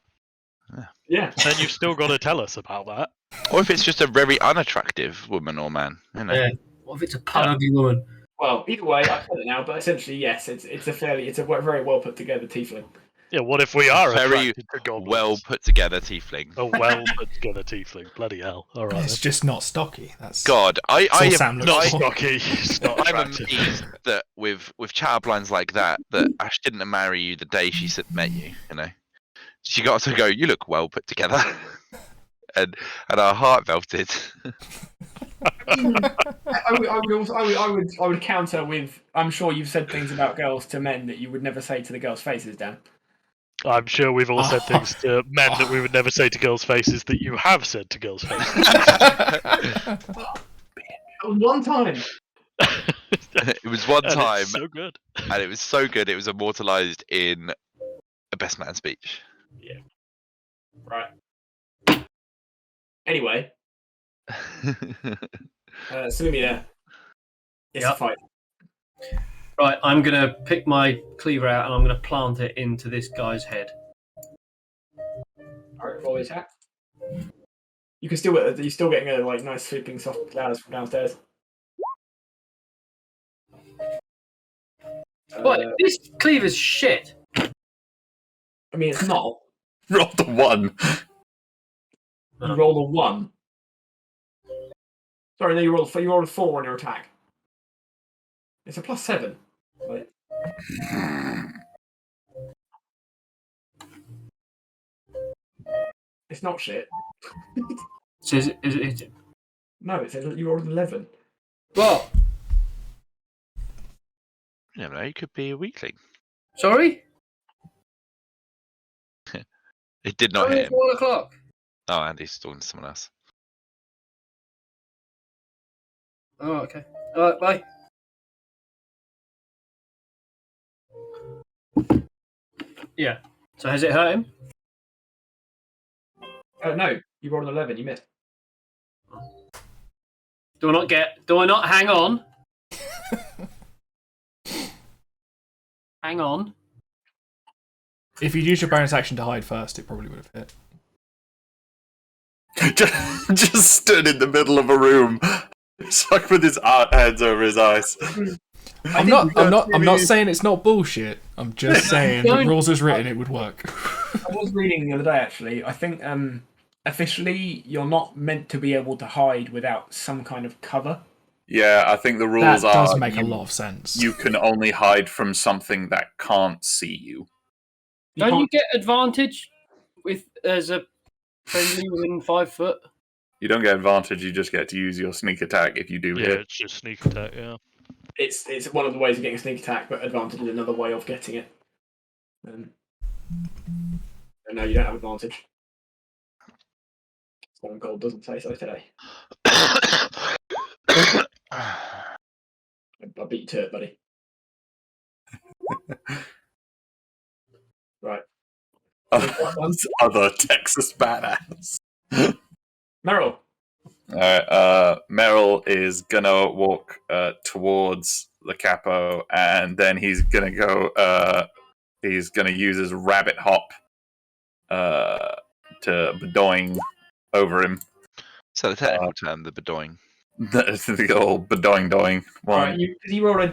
Yeah. Then you've still got to tell us about that. Or if it's just a very unattractive woman or man, you know. Yeah. What if it's a pug-ugly woman? Well, either way, I've said it now, but essentially, yes, it's a very well put together tiefling. Yeah, what if we are Very attracted to goblins? well put together tiefling. A well put together tiefling. Bloody hell. Alright. It's just not stocky. That's God, I all am Sam looks Not for. stocky. It's not I'm attractive. amazed that with childlines like that Ash didn't marry you the day she met you. You know, she got to go. You look well put together, and our heart melted. I would counter with, I'm sure you've said things about girls to men that you would never say to the girls' faces, Dan. I'm sure we've all said things to men that we would never say to girls' faces that you have said to girls' faces. That was one time. It was one And time, it's so good. and it was so good. It was immortalized in a best man speech. Right. Anyway, Salumia, it's a Yep. fight. Right, I'm gonna pick my cleaver out and I'm gonna plant it into this guy's head. Alright, roll the attack. You can still get, you're still getting a like nice sweeping soft clouds from downstairs. What? This cleaver's shit. I mean, it's not. Rolled a 1. You roll a 1. Sorry, no, you rolled a 4 on your attack. It's a +7. Right. It's not shit. So is it? No, it says you rolled an 11. What? You never know, he could be a weakling. Sorry? It did not Only hit him. 1 o'clock. Oh, Andy's talking to someone else. Oh, okay. Alright, bye. Yeah. So has it hurt him? No, you rolled an 11. You missed. Do I not hang on? Hang on. If you'd used your bonus action to hide first, it probably would have hit. just stood in the middle of a room, stuck with his hands over his eyes. I'm not saying it's not bullshit. I'm just saying the rules as written, it would work. I was reading the other day, actually. I think officially you're not meant to be able to hide without some kind of cover. Yeah, I think the rules That does are make a lot of sense. you can only hide from something that can't see you. Don't you get advantage with as a friendly within 5 foot? You don't get advantage, you just get to use your sneak attack if you do Yeah, hit. it's just sneak attack. Yeah. It's one of the ways of getting a sneak attack, but advantage is another way of getting it. No, you don't have advantage. Stone Cold doesn't say so today. I beat you to it, buddy. Right. Other Texas badass. Meryl. Alright, Meryl is gonna walk towards the capo, and then he's gonna go. He's gonna use his rabbit hop to bedoing over him. So the technical term, the bedoing. The old bedoing doing one. Alright,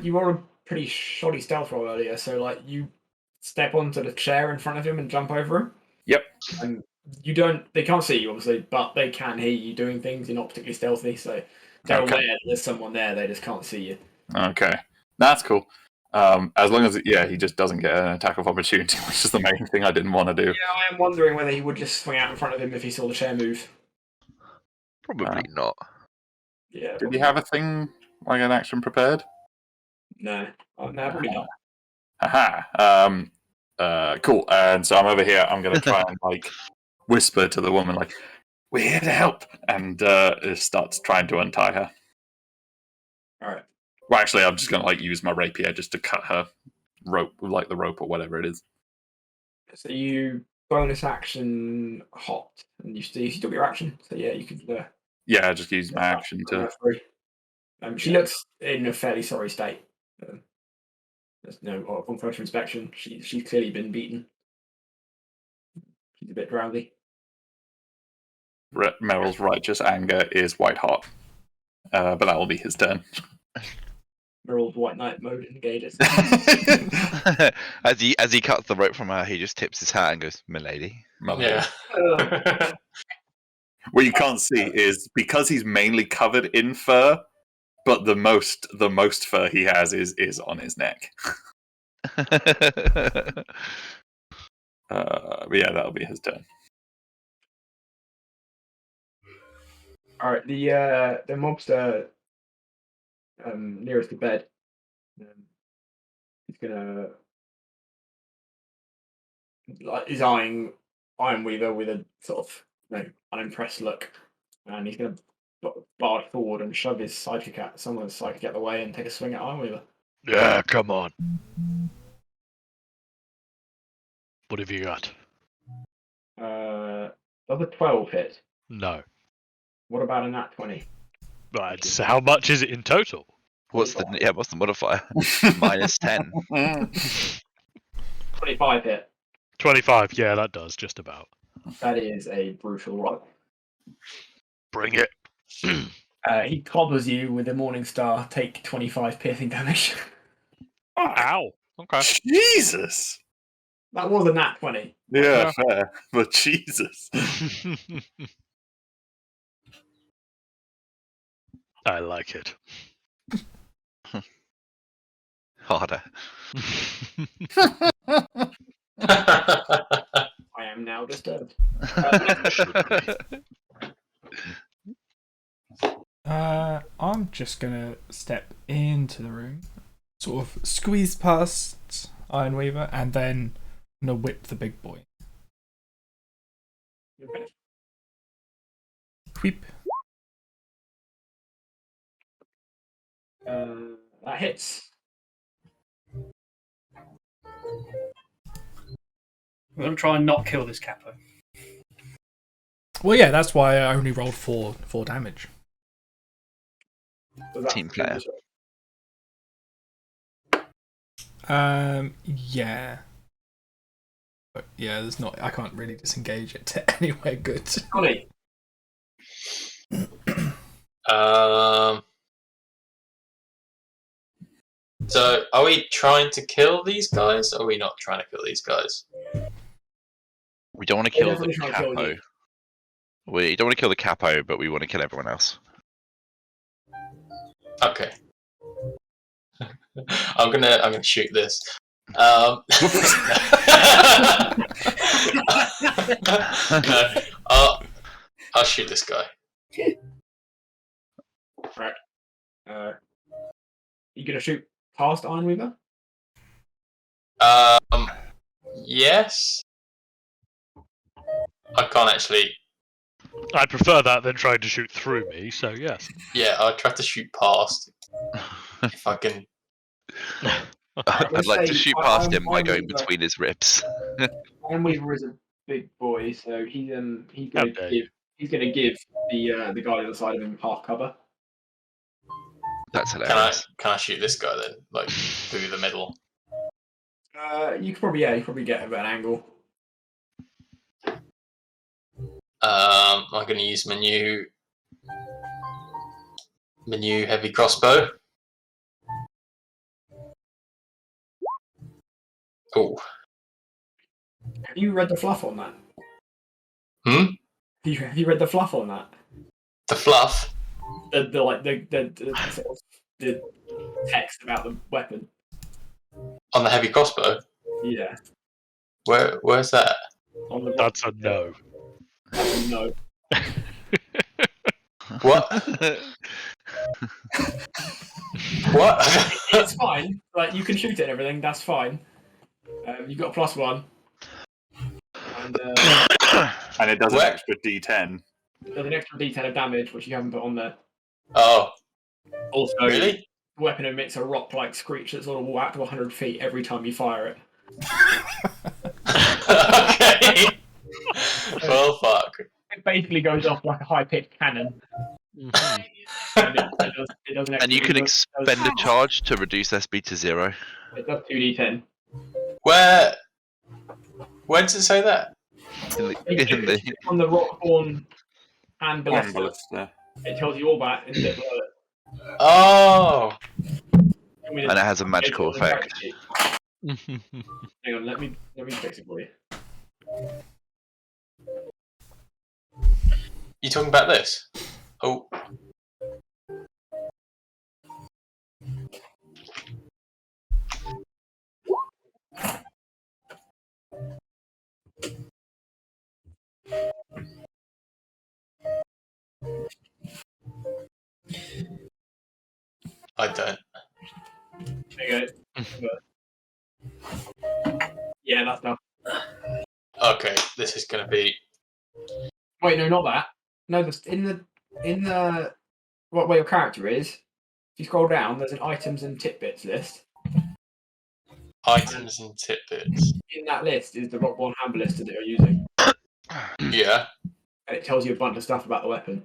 you rolled a pretty shoddy stealth roll earlier, so like you step onto the chair in front of him and jump over him. Yep. And they can't see you obviously, but they can hear you doing things. You're not particularly stealthy, so they're Okay. aware that there's someone there, they just can't see you. Okay, that's cool. As long as he just doesn't get an attack of opportunity, which is the main thing I didn't want to do. Yeah, I am wondering whether he would just swing out in front of him if he saw the chair move. Probably not. Yeah. Did he have a thing like an action prepared? No. Oh, no, probably not. Haha. Cool. And so I'm over here. I'm going to try and like whisper to the woman, like, "We're here to help," and starts trying to untie her. All right. Well, actually, I'm just going to like use my rapier just to cut her rope, like the rope or whatever it is. So you bonus action hot, and you still get your action. So yeah, you could. Yeah, I just use my action to. She looks in a fairly sorry state. There's no on closer inspection. She's clearly been beaten. She's a bit drowsy. Meryl's righteous anger is white hot, but that will be his turn. Meryl's white knight mode engages. as he cuts the rope from her, he just tips his hat and goes, "Milady." Yeah. What you can't see is because he's mainly covered in fur, but the most fur he has is on his neck. But yeah, that'll be his turn. All right, the mobster nearest the bed. He's gonna he's eyeing Ironweaver with a sort of unimpressed look, and he's gonna barge forward and shove his sidekick at someone's sidekick out the way and take a swing at Ironweaver. Yeah, come on. What have you got? Does a 12 hit? No. What about a nat 20? Right. So how much is it in total? What's the modifier? -10. 25 hit. 25. Yeah, that does just about. That is a brutal roll. Bring it. He clobbers you with a Morning Star. Take 25 piercing damage. Ow. Okay. Jesus. That was a nat 20. Yeah, fair. But Jesus. I like it. Harder. I am now disturbed. I'm just gonna step into the room, sort of squeeze past Ironweaver, and then I'm gonna whip the big boy. Okay. Whip. That hits. I'm gonna try and not kill this capo. Well, yeah, that's why I only rolled four damage. So that's Team player. Yeah. But yeah, there's not. I can't really disengage it anyway. Good. Ollie. So, are we trying to kill these guys, or are we not trying to kill these guys? We don't want to They're kill the definitely trying to kill capo. you. We don't want to kill the capo, but we want to kill everyone else. Okay. I'm gonna shoot this. No, I'll shoot this guy. Right. You gonna shoot past Ironweaver? Yes. I can't actually. I'd prefer that than trying to shoot through me, so yes. Yeah, I'll try to shoot past. If I can. I'd like to shoot past him by going Ironweaver- between his ribs. Ironweaver is a big boy, so he's How gonna dare give the guy on the other side of him half cover. That's Can hilarious. I shoot this guy then, like through the middle? You could probably get an angle. I'm going to use my new heavy crossbow. Oh. Have you read the fluff on that? Hmm? Have you read the fluff on that? The fluff. The sort of the text about the weapon. On the heavy crossbow? Yeah. Where's that? On the That's a no. no. What? What? It's fine. Like you can shoot it and everything. That's fine. You got a +1. And And it does an What? extra D10. there's an extra D10 of damage which you haven't put on there. Oh, Also, really? the weapon emits a rock-like screech that sort of will out to 100 feet every time you fire it. Okay. Well, fuck. It basically goes off like a high-pitched cannon. Mhm. And it does an And you extra- can expend a charge to reduce SB to 0. It does 2d10. Where does it say that? In On the rock-born and One ballista, ballista. it tells you all that in a bit below it. Oh. I mean, and it has a magical it's on the effect. fact sheet. Hang on, let me fix it for you. You talking about this? Oh. I don't. There you go. Yeah, that's enough. Okay, this is gonna be. Wait, no, not that. No, in the where your character is. If you scroll down, there's an items and tidbits list. Items and tidbits. In that list is the rock-born hand ballista that you're using, Yeah. and it tells you a bunch of stuff about the weapon.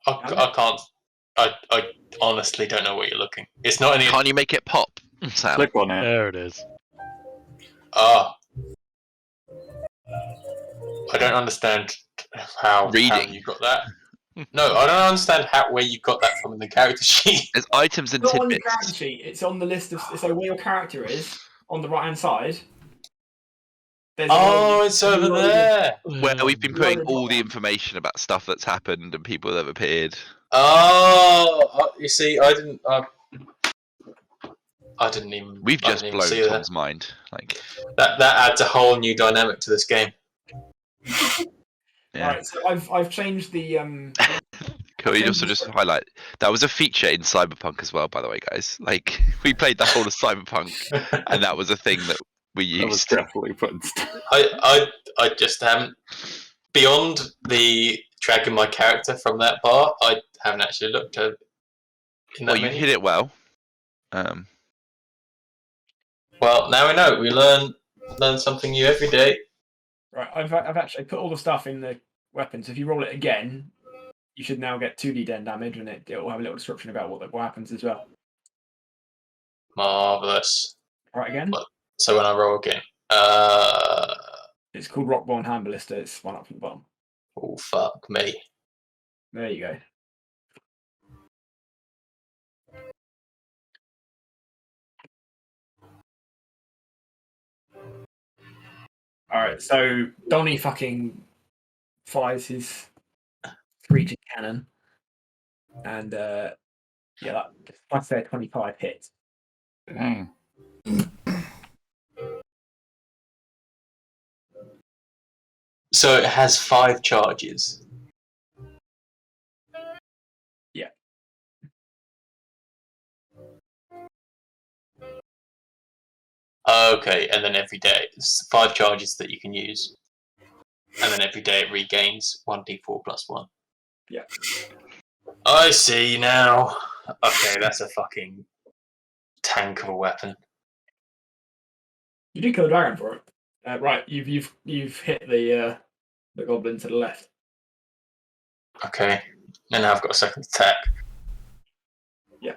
I can't. I honestly don't know what you're looking. It's not any. Can't you make it pop, Sam? Click on it. There it is. Ah. I don't understand how Reading. you got that. No, I don't understand where you got that from in the character sheet. There's items and It's not on your character tidbits. sheet. It's on the list of. So where your character is on the right hand side. There's Oh, it's over there. Where we've been putting Loaded all the drop-down. information about stuff that's happened and people that have appeared. Oh, you see, I didn't even. We've I just didn't even blown see that. Tom's mind. Like, That adds a whole new dynamic to this game. yeah. Right, so I've changed the Can we also just highlight that was a feature in Cyberpunk as well, by the way, guys. Like, we played the whole of Cyberpunk, and that was a thing that we That was used. definitely put in. I just haven't. Beyond the dragging my character from that bar, I haven't actually looked at. Well, you hit it well. Well, now we know. We learn something new every day. right. I've actually put all the stuff in the weapons. If you roll it again, you should now get 2d10 damage, and it will have a little description about what happens as well. Marvelous. Right again. So when I roll again, It's called Rockborn Hand Ballista. It's one up from the bottom. oh fuck me. There you go. All right, so Donnie fucking fires his screeching cannon, and yeah, I say 25 hits. Dang. So it has 5 charges. Yeah. Okay, and then every day it's 5 charges that you can use, and then every day it regains 1d4 plus 1. Yeah. I see now. Okay, that's a fucking tank of a weapon. You did kill a dragon for it. Right, you've hit the goblin to the left. Okay, and now I've got a second attack. Yeah.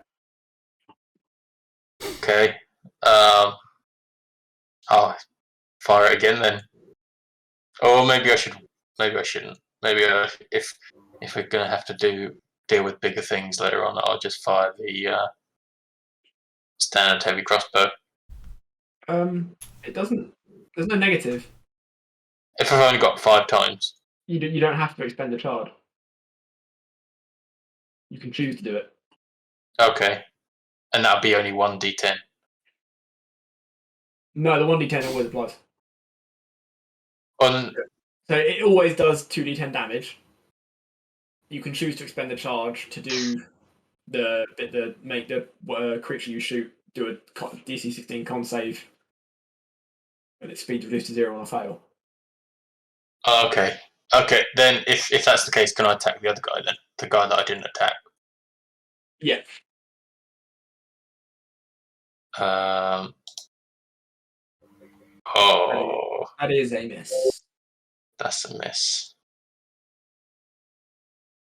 Okay. I'll fire it again then. Or maybe I should. Maybe I shouldn't. Maybe if we're gonna have to deal with bigger things later on, I'll just fire the standard heavy crossbow. It doesn't. There's no negative. If I've only got 5 times. You don't have to expend a charge. You can choose to do it. Okay. And that'll be only 1d10. No, the 1d10 always applies. On So it always does 2d10 damage. You can choose to expend a charge to do make the creature you shoot do a DC 16 con save, and its speed reduced to 0 on a fail. okay. Okay, then if that's the case, can I attack the other guy then? The guy that I didn't attack. Yeah. Oh, That is a miss. that's a miss.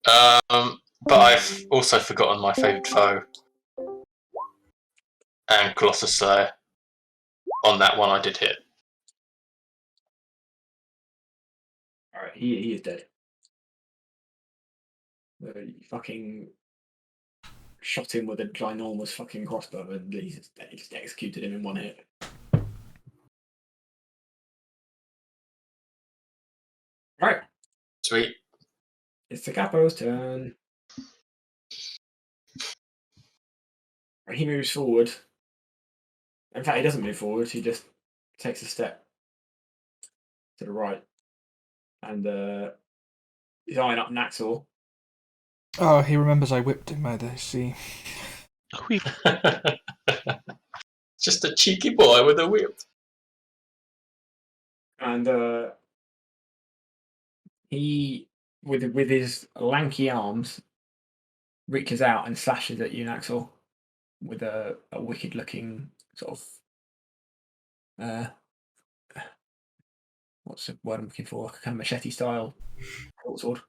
But I've also forgotten my favourite foe. And Colossus Slayer. On that one I did hit. Alright, he is dead. You fucking shot him with a ginormous fucking crossbow, and he just executed him in one hit. Right, Sweet. it's the Capo's turn. Right, he moves forward. In fact, he doesn't move forward, he just takes a step to the right. And he's eyeing up Naxor. Oh, he remembers I whipped him, I see. Just a cheeky boy with a whip. And he, with his lanky arms, reaches out and slashes at you, Naxor, with a wicked-looking sort of what's the word I'm looking for? Kind of machete style sword.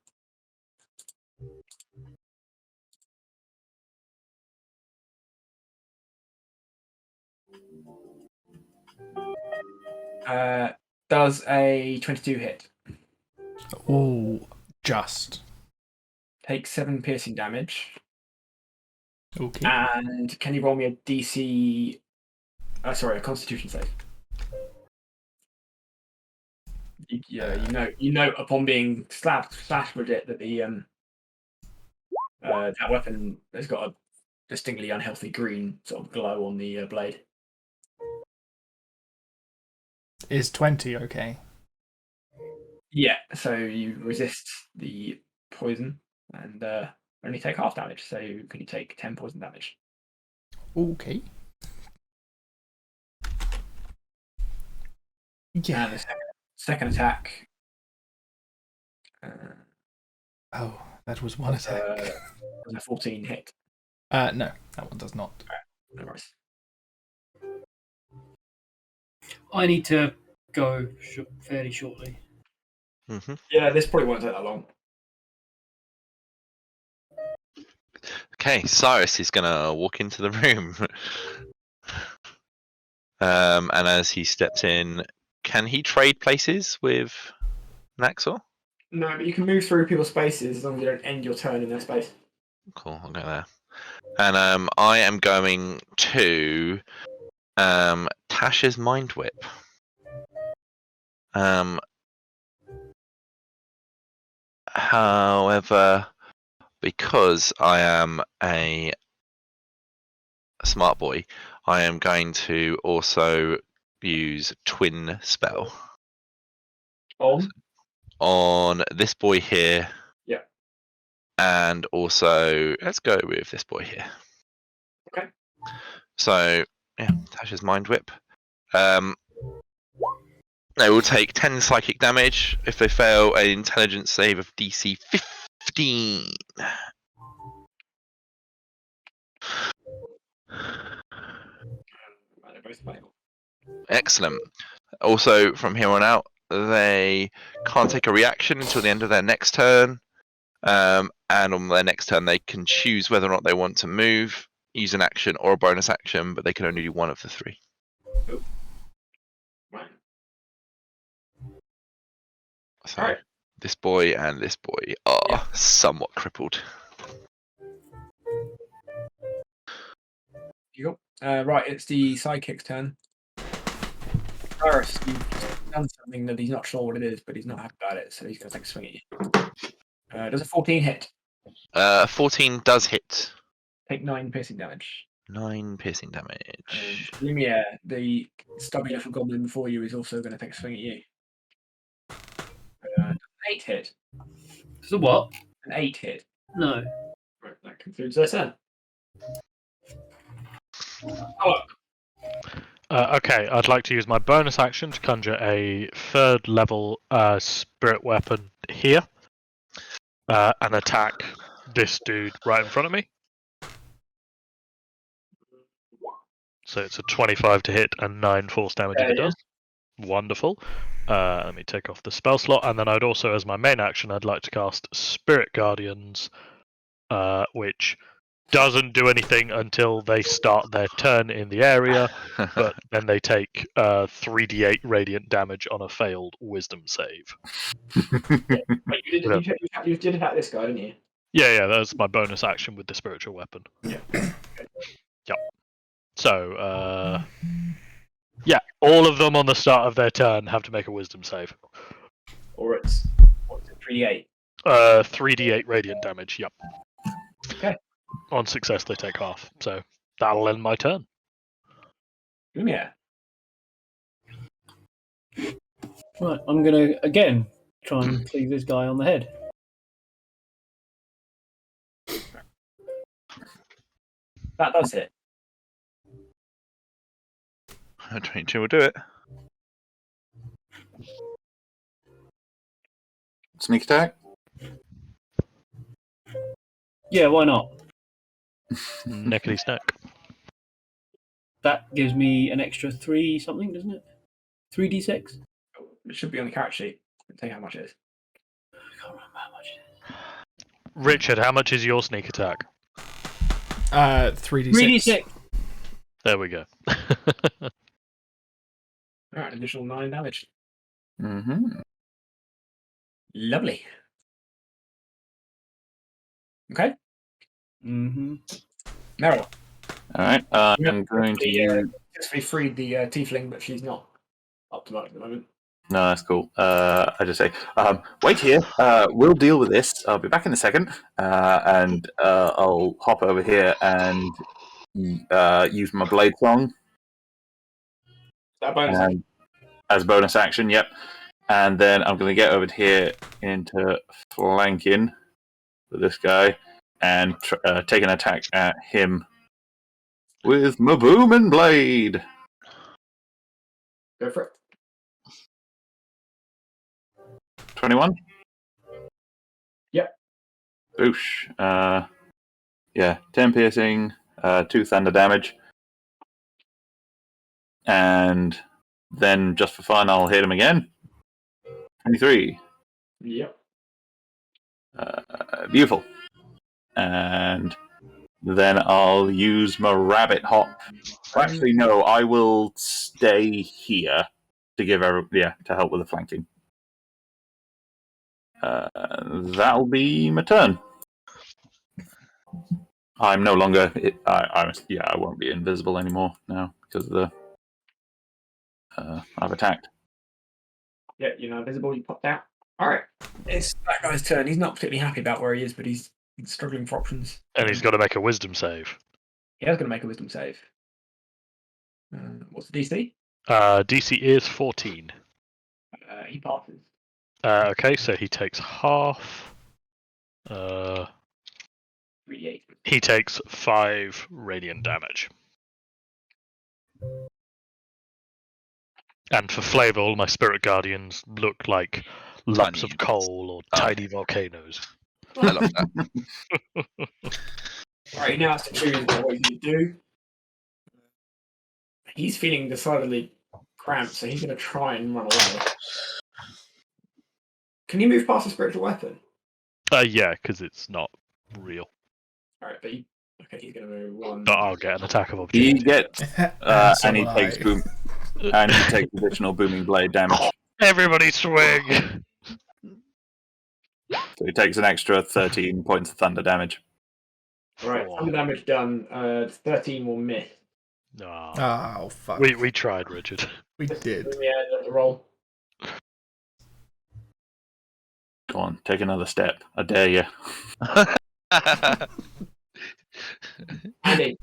Does a 22 hit? Ooh, just. Take 7 piercing damage. Okay. And can you roll me a DC? Sorry, a Constitution save. You know, upon being slashed with it, that the that weapon has got a distinctly unhealthy green sort of glow on the blade. Is 20 okay? Yeah, so you resist the poison and only take half damage. So can you take 10 poison damage? Okay. Yeah. And the second attack. Oh, that was one attack. Was a 14 hit. No, that one does not. No worries. I need to go fairly shortly. Mm-hmm. Yeah, this probably won't take that long. Okay, Cyrus is gonna walk into the room. And as he steps in, can he trade places with Naxor? No, but you can move through people's spaces as long as you don't end your turn in their space. Cool, I'll go there. And I am going to Tasha's Mind Whip. However, because I am a smart boy, I am going to also use Twin Spell on this boy here. Yeah. And also, let's go with this boy here. Okay. So, yeah, Tasha's Mind Whip. They will take 10 psychic damage if they fail an intelligence save of DC 15. Excellent. Also, from here on out, they can't take a reaction until the end of their next turn. And on their next turn, they can choose whether or not they want to move, use an action, or a bonus action, but they can only do one of the three. So, Alright. this boy and this boy are somewhat crippled. Right, it's the sidekick's turn. Cyrus, you've done something that he's not sure what it is, but he's not happy about it, so he's going to take a swing at you. Does a 14 hit? 14 does hit. Take 9 piercing damage. 9 piercing damage. Lumiere, the stubby little goblin before you, is also going to take a swing at you. An 8 hit. So what? An 8 hit. No. Right, that concludes their turn. Oh, Okay, I'd like to use my bonus action to conjure a 3rd level spirit weapon here and attack this dude right in front of me. So it's a 25 to hit and 9 force damage if it does. Wonderful. Let me take off the spell slot, and then I'd also, as my main action, I'd like to cast Spirit Guardians, which doesn't do anything until they start their turn in the area, but then they take 3d8 radiant damage on a failed wisdom save. Wait, you did attack this guy, didn't you? Yeah, that's my bonus action with the spiritual weapon. Yeah. Yep. So, yeah, all of them on the start of their turn have to make a wisdom save. Or it's 3d8? 3d8 radiant damage, yep. Okay. On success, they take half. So that'll end my turn. Yeah. Right, I'm going to, again, try and cleave this guy on the head. That does hit. 22 will do it. Sneak attack? Yeah, why not? Neckety snack. That gives me an extra 3 something, doesn't it? 3d6? It should be on the character sheet. I'll tell you how much it is. I can't remember how much it is. Richard, how much is your sneak attack? 3d6. 3d6. There we go. Alright, additional 9 damage. Mm-hmm. Lovely. Okay, Mm-hmm. Meryl. All right. I'm going to use. Successfully freed the tiefling, but she's not up to much at the moment. No, that's cool. I just say, wait here. We'll deal with this. I'll be back in a second, and I'll hop over here and use my blade song That bonus and, as bonus action. Yep. And then I'm going to get over here into flanking with this guy and take an attack at him with my booming blade. go for it. 21. Yep. Boosh. Yeah, 10 piercing, 2 thunder damage. And then, just for fun, I'll hit him again. 23. Yep. Beautiful. And then I'll use my rabbit hop. Actually, no, I will stay here to give to help with the flanking. That'll be my turn. I'm no longer. I won't be invisible anymore now because of the. I've attacked. Yeah, you're now visible. You popped out. All right, it's that guy's turn. He's not particularly happy about where he is, but he's struggling for options. And he's got to make a wisdom save. He is going to make a wisdom save. What's the DC? DC is 14. He passes. Okay, so he takes half. 3d8. He takes 5 radiant damage. And for flavour, all my spirit guardians look like lumps Tiny of coal or tiny volcanoes. I love that. All right, he now has to choose what he's going to do. He's feeling decidedly cramped, so he's going to try and run away. Can you move past a spiritual weapon? Yeah, because it's not real. All right, but he's going to move 1. But I'll get an attack of He opportunity. gets So and he will takes I. boom, and he takes additional booming blade damage. Everybody swing! So he takes an extra 13 points of thunder damage. All right, thunder damage done. 13 will miss. No. Oh, fuck. We tried, Richard. We did. Yeah, the roll. Go on, take another step. I dare you. Andy,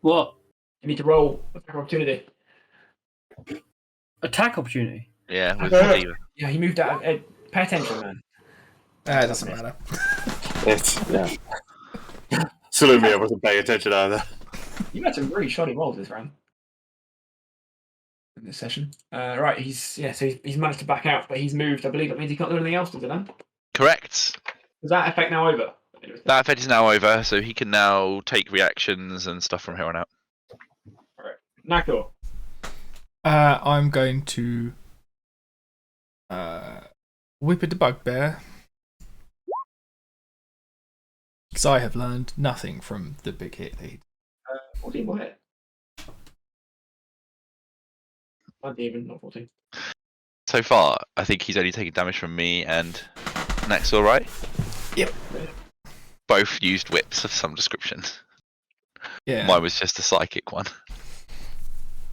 What? you need to roll attack opportunity. Attack opportunity? Yeah, with Uh, flavor. Yeah, he moved out. Pay attention, man. It doesn't matter. Salumi, I wasn't paying attention either. You had some really shoddy rolls this round. In this session. Right, he's managed to back out, but he's moved. I believe that means he can't do anything else, does it then? Correct. Is that effect now over? That effect is now over, so he can now take reactions and stuff from here on out. Alright. Nakor. I'm going to whip at the bugbear. Because I have learned nothing from the big hit lead. 14 will hit. Not even, not 14. So far, I think he's only taken damage from me and Nexor, right? Yep. Both used whips of some description. Yeah. Mine was just a psychic one.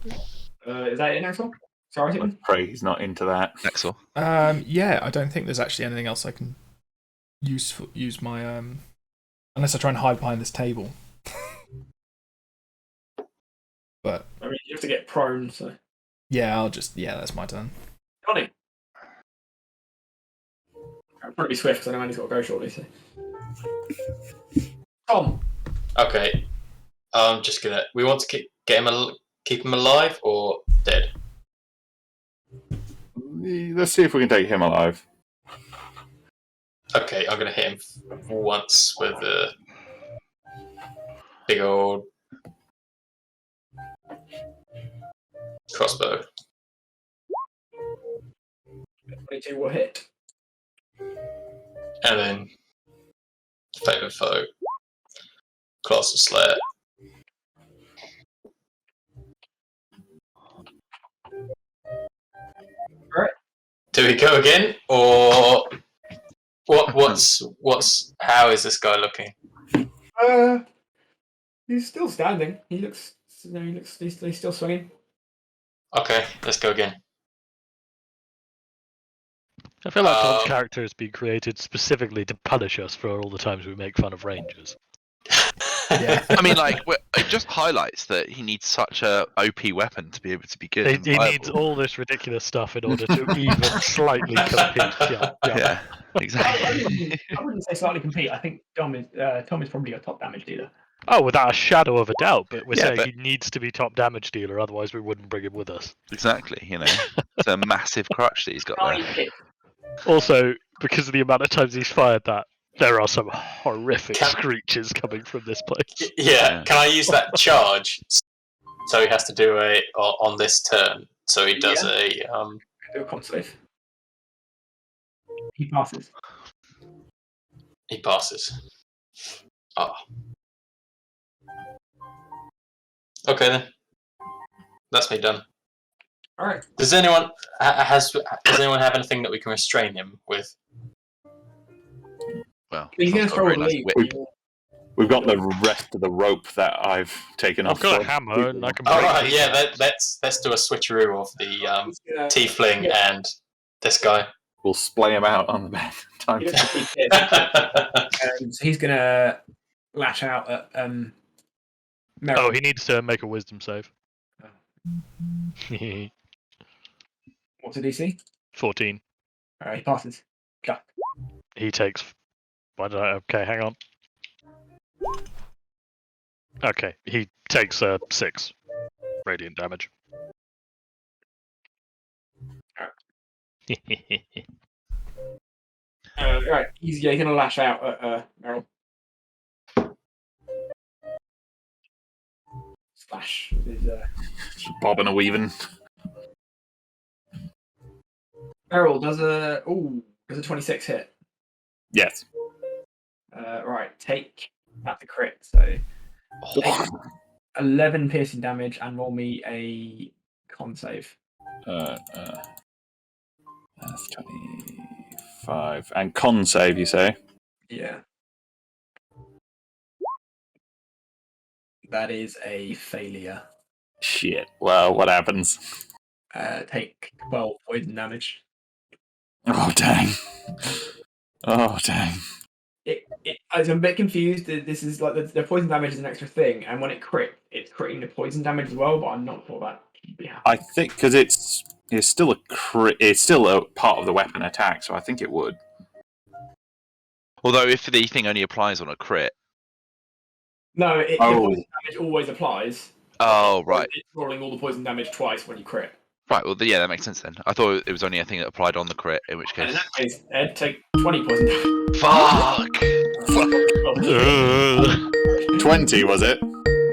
Is that it next one? Sorry, I pray he's not into that. Nexor. Yeah, I don't think there's actually anything else I can use my unless I try and hide behind this table. But I mean, you have to get prone, so. yeah, that's my turn. Johnny. I'll probably be swift because I know Andy's got to go shortly, so. Tom. Okay. I'm just gonna. We want to keep him alive or dead? Let's see if we can take him alive. Okay, I'm gonna hit him once with a big old crossbow. 22 will hit. And then favorite foe. Class of Slayer. Do we go again, or what's? How is this guy looking? He's still standing. He's still swinging. Okay, let's go again. I feel like Tom's character has been created specifically to punish us for all the times we make fun of rangers. Yeah. I mean, like, it just highlights that he needs such a OP weapon to be able to be good. and He viable. needs all this ridiculous stuff in order to even slightly compete. Yeah. Yeah, exactly. I wouldn't say slightly compete. I think Tom is probably your top damage dealer. Oh, without a shadow of a doubt, but we're Yeah, saying but- he needs to be top damage dealer, otherwise we wouldn't bring him with us. Exactly, you know, it's a massive crutch that he's got there. Also, because of the amount of times he's fired that, there are some horrific Can- screeches coming from this place. Yeah, can I use that charge? So he has to do a on this turn. So he does Do a con save. He passes. he passes. Oh. Okay then. That's me done. All right. Does anyone does anyone have anything that we can restrain him with? Well, He's going Tom's to got a throw very a nice leap. whip. We've got the rest of the rope that I've taken I've off. got a so hammer and I can All break right, it. yeah. Let's do a switcheroo of the He's gonna- tiefling yeah. and this guy. We'll splay him out on the bed. Time. he doesn't keep it. So he's going to lash out at Merrill. Oh, he needs to make a wisdom save. What's the DC? 14. All right, he passes. Go. He takes. Okay, hang on. Okay, he takes 6 radiant damage. Right, he's going to lash out at Merrill. Slash with his, Bobbing and weaving. Merrill does a 26 hit. Yes. Right, take at the crit. So take 11 piercing damage and roll me a con save. That's 25. And con save, you say? Yeah. That is a failure. Shit. Well, what happens? Take 12 poison damage. Oh, dang. Oh, dang. I'm a bit confused. This is like the poison damage is an extra thing, and when it's critting the poison damage as well, but I'm not sure that should be happening. I think because it's still it's still a part of the weapon attack, so I think it would. Although if the thing only applies on a crit. No, the poison damage always applies. Oh, right. It's rolling all the poison damage twice when you crit. Right, well, yeah, that makes sense then. I thought it was only a thing that applied on the crit, in which And case. in that case, Ed, take 20 poison damage. Fuck! 20, was it?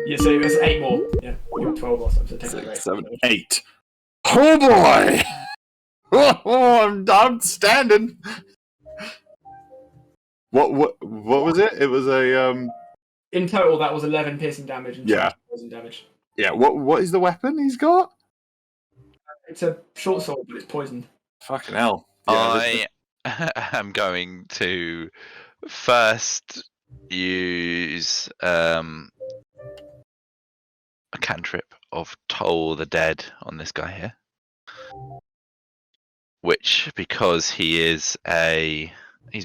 Yeah, so it's 8 more. Yeah, you got 12 or something, so take 6, it 7, 8. Oh boy! Oh, I'm standing. What was it? It was a In total, that was 11 piercing damage and 20 poison damage. Yeah. What is the weapon he's got? It's a short sword, but it's poisoned. Fucking hell! Yeah, I am going to first use a cantrip of Toll the Dead on this guy here. Which, because he's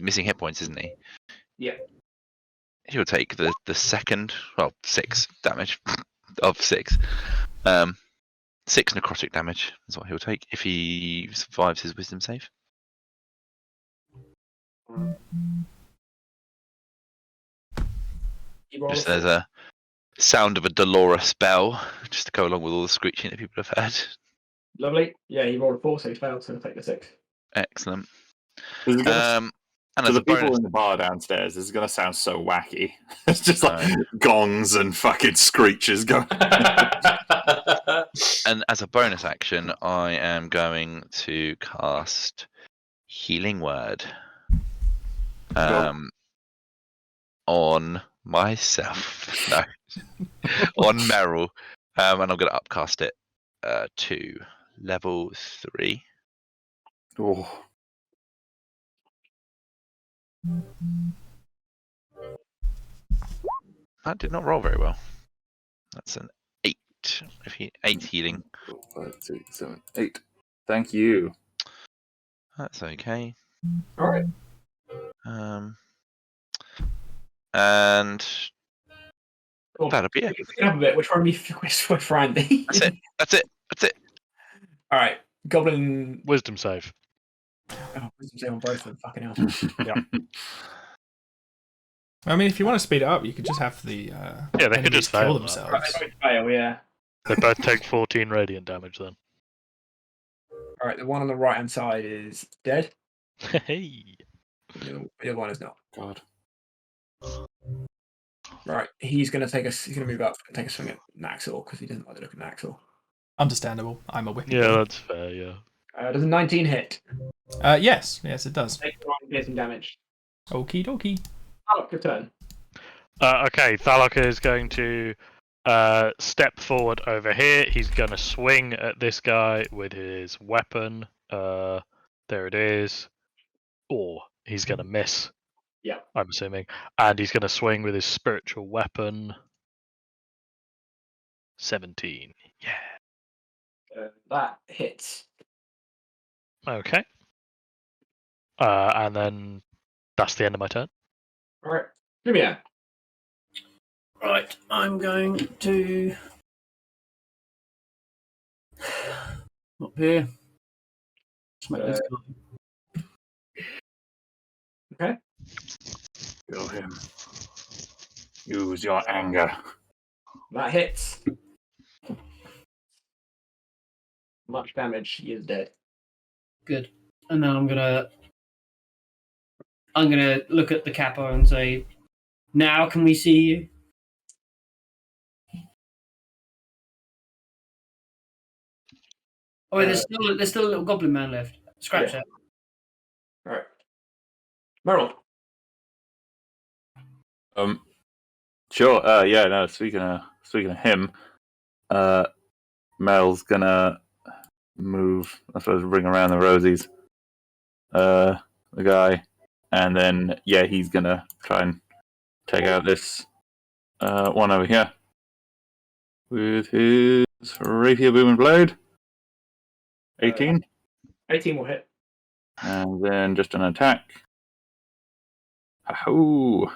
missing hit points, isn't he? Yeah. He'll take the second, 6 damage of 6. 6 necrotic damage is what he'll take if he survives his wisdom save. Just there's a sound of a Dolores bell, just to go along with all the screeching that people have heard. Lovely. Yeah, he rolled a 4, so he failed, so he'll take the 6. Excellent. Is it gonna, And to as the a people bonus, in the bar downstairs, this is going to sound so wacky. It's just like gongs and fucking screeches going. and as a bonus action, I am going to cast Healing Word on myself. No, on Merrill, and I'm going to upcast it to level 3. Oh. That did not roll very well. That's an 8. 8 healing. 5, 6, 7, 8. Thank you. That's okay. All right. And Cool. that'll be it. Pick it up a bit. We're trying to be for Randy. That's it. That's it. That's it. All right. Goblin. Wisdom save. Oh, wisdom save on both of them. Fucking hell. I mean, if you want to speed it up, you could just have the they could enemies just kill fail that. themselves. Right, they both fail, yeah. They both take 14 radiant damage then. All right. The one on the right hand side is dead. Hey. The other one is not. God. Right. He's gonna move up and take a swing at Naxor because he doesn't like the look of Naxor. Understandable. I'm a whippy. Yeah, that's fair, yeah. Does a 19 hit? Yes, it does. Take 1 piercing damage. Okie dokie. Oh, good turn. Okay, Thalok is going to step forward over here. He's going to swing at this guy with his weapon. There it is. Or he's going to miss. Yeah. I'm assuming. And he's going to swing with his spiritual weapon. 17. Yeah. That hits. Okay. And then that's the end of my turn. All right. Lumia. Right, I'm going to up here. Smack this guy. Okay. Kill him. Use your anger. That hits. Much damage. He is dead. Good. And then I'm gonna look at the capo and say, "Now can we see you?" Oh, wait, there's still a little goblin man left. Scratch that. All right. Merrill. Sure. Yeah. No. Speaking of him, Mel's gonna move. I suppose bring around the rosies. The guy, and then he's gonna try and take out this one over here with his rapier booming blade. 18, 18 will hit. and then just an attack. Oh.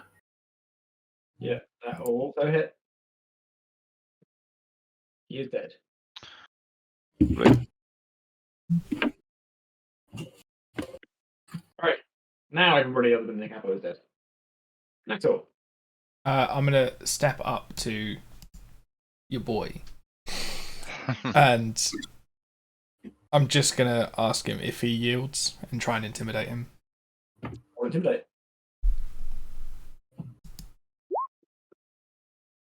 Yeah, that will also hit. He is dead. All right. Now everybody other than the capo is dead. That's all. I'm gonna step up to your boy, and I'm just gonna ask him if he yields and try and intimidate him. Or intimidate.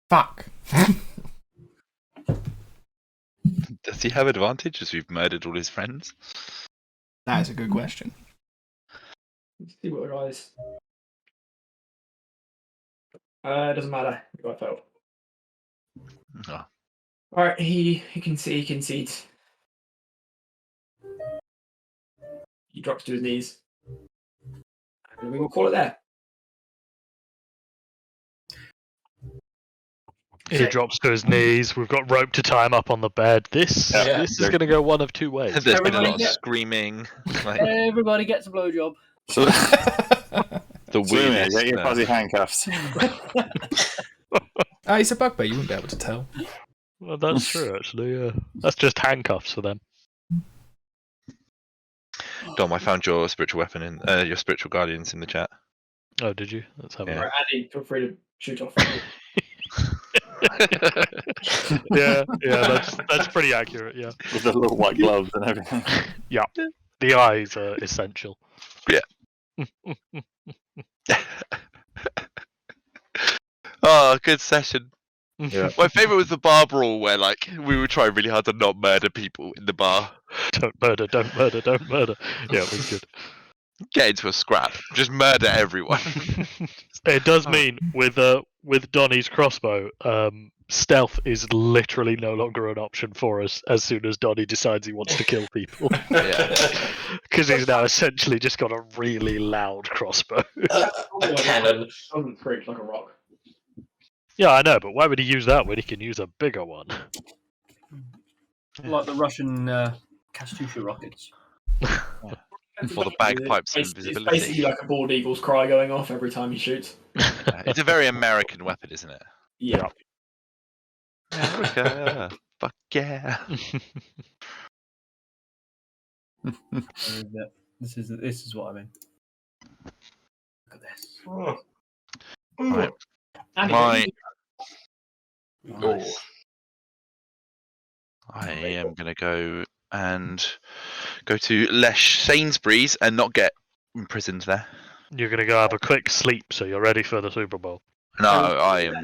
Fuck. Does he have advantage as we've murdered all his friends? That is a good question. Let's see what our eyes. It doesn't matter. You got failed. Oh. All right. He concedes. He drops to his knees, and we will call it there. He drops to his knees. We've got rope to tie him up on the bed. This is going to go one of two ways. There's been a lot of Everybody screaming. Like, Everybody gets a blowjob. So, the Lumia, weirdest. get your fuzzy handcuffs. He's a bugbear. You wouldn't be able to tell. Well, that's true, actually. Yeah, that's just handcuffs for them. Dom, I found your spiritual weapon in your spiritual guardians in the chat. Oh, did you? Let's have a Yeah. All look. right, Andy, feel free to shoot off. Yeah, that's pretty accurate. Yeah, With the little white gloves and everything. yeah. The eyes are essential. Oh, good session. Yeah. My favourite was the bar brawl where like we were trying really hard to not murder people in the bar. Don't murder, don't murder, don't murder. Yeah, it was good. Get into a scrap. Just murder everyone. It does mean with Donnie's crossbow, stealth is literally no longer an option for us as soon as Donnie decides he wants to kill people. Because he's now essentially just got a really loud crossbow. A cannon. Doesn't screech like a rock. Yeah, I know, but why would he use that when he can use a bigger one? Like the Russian Katyusha rockets. For the bagpipes and It's invisibility. basically like a bald eagle's cry going off every time he shoots. It's a very American weapon, isn't it? Yeah. America, fuck yeah. This is what I mean. Look at this. Right. And My- Oh, I am going to go to Lesh Sainsbury's and not get imprisoned there. You're going to go have a quick sleep so you're ready for the Super Bowl. No, I am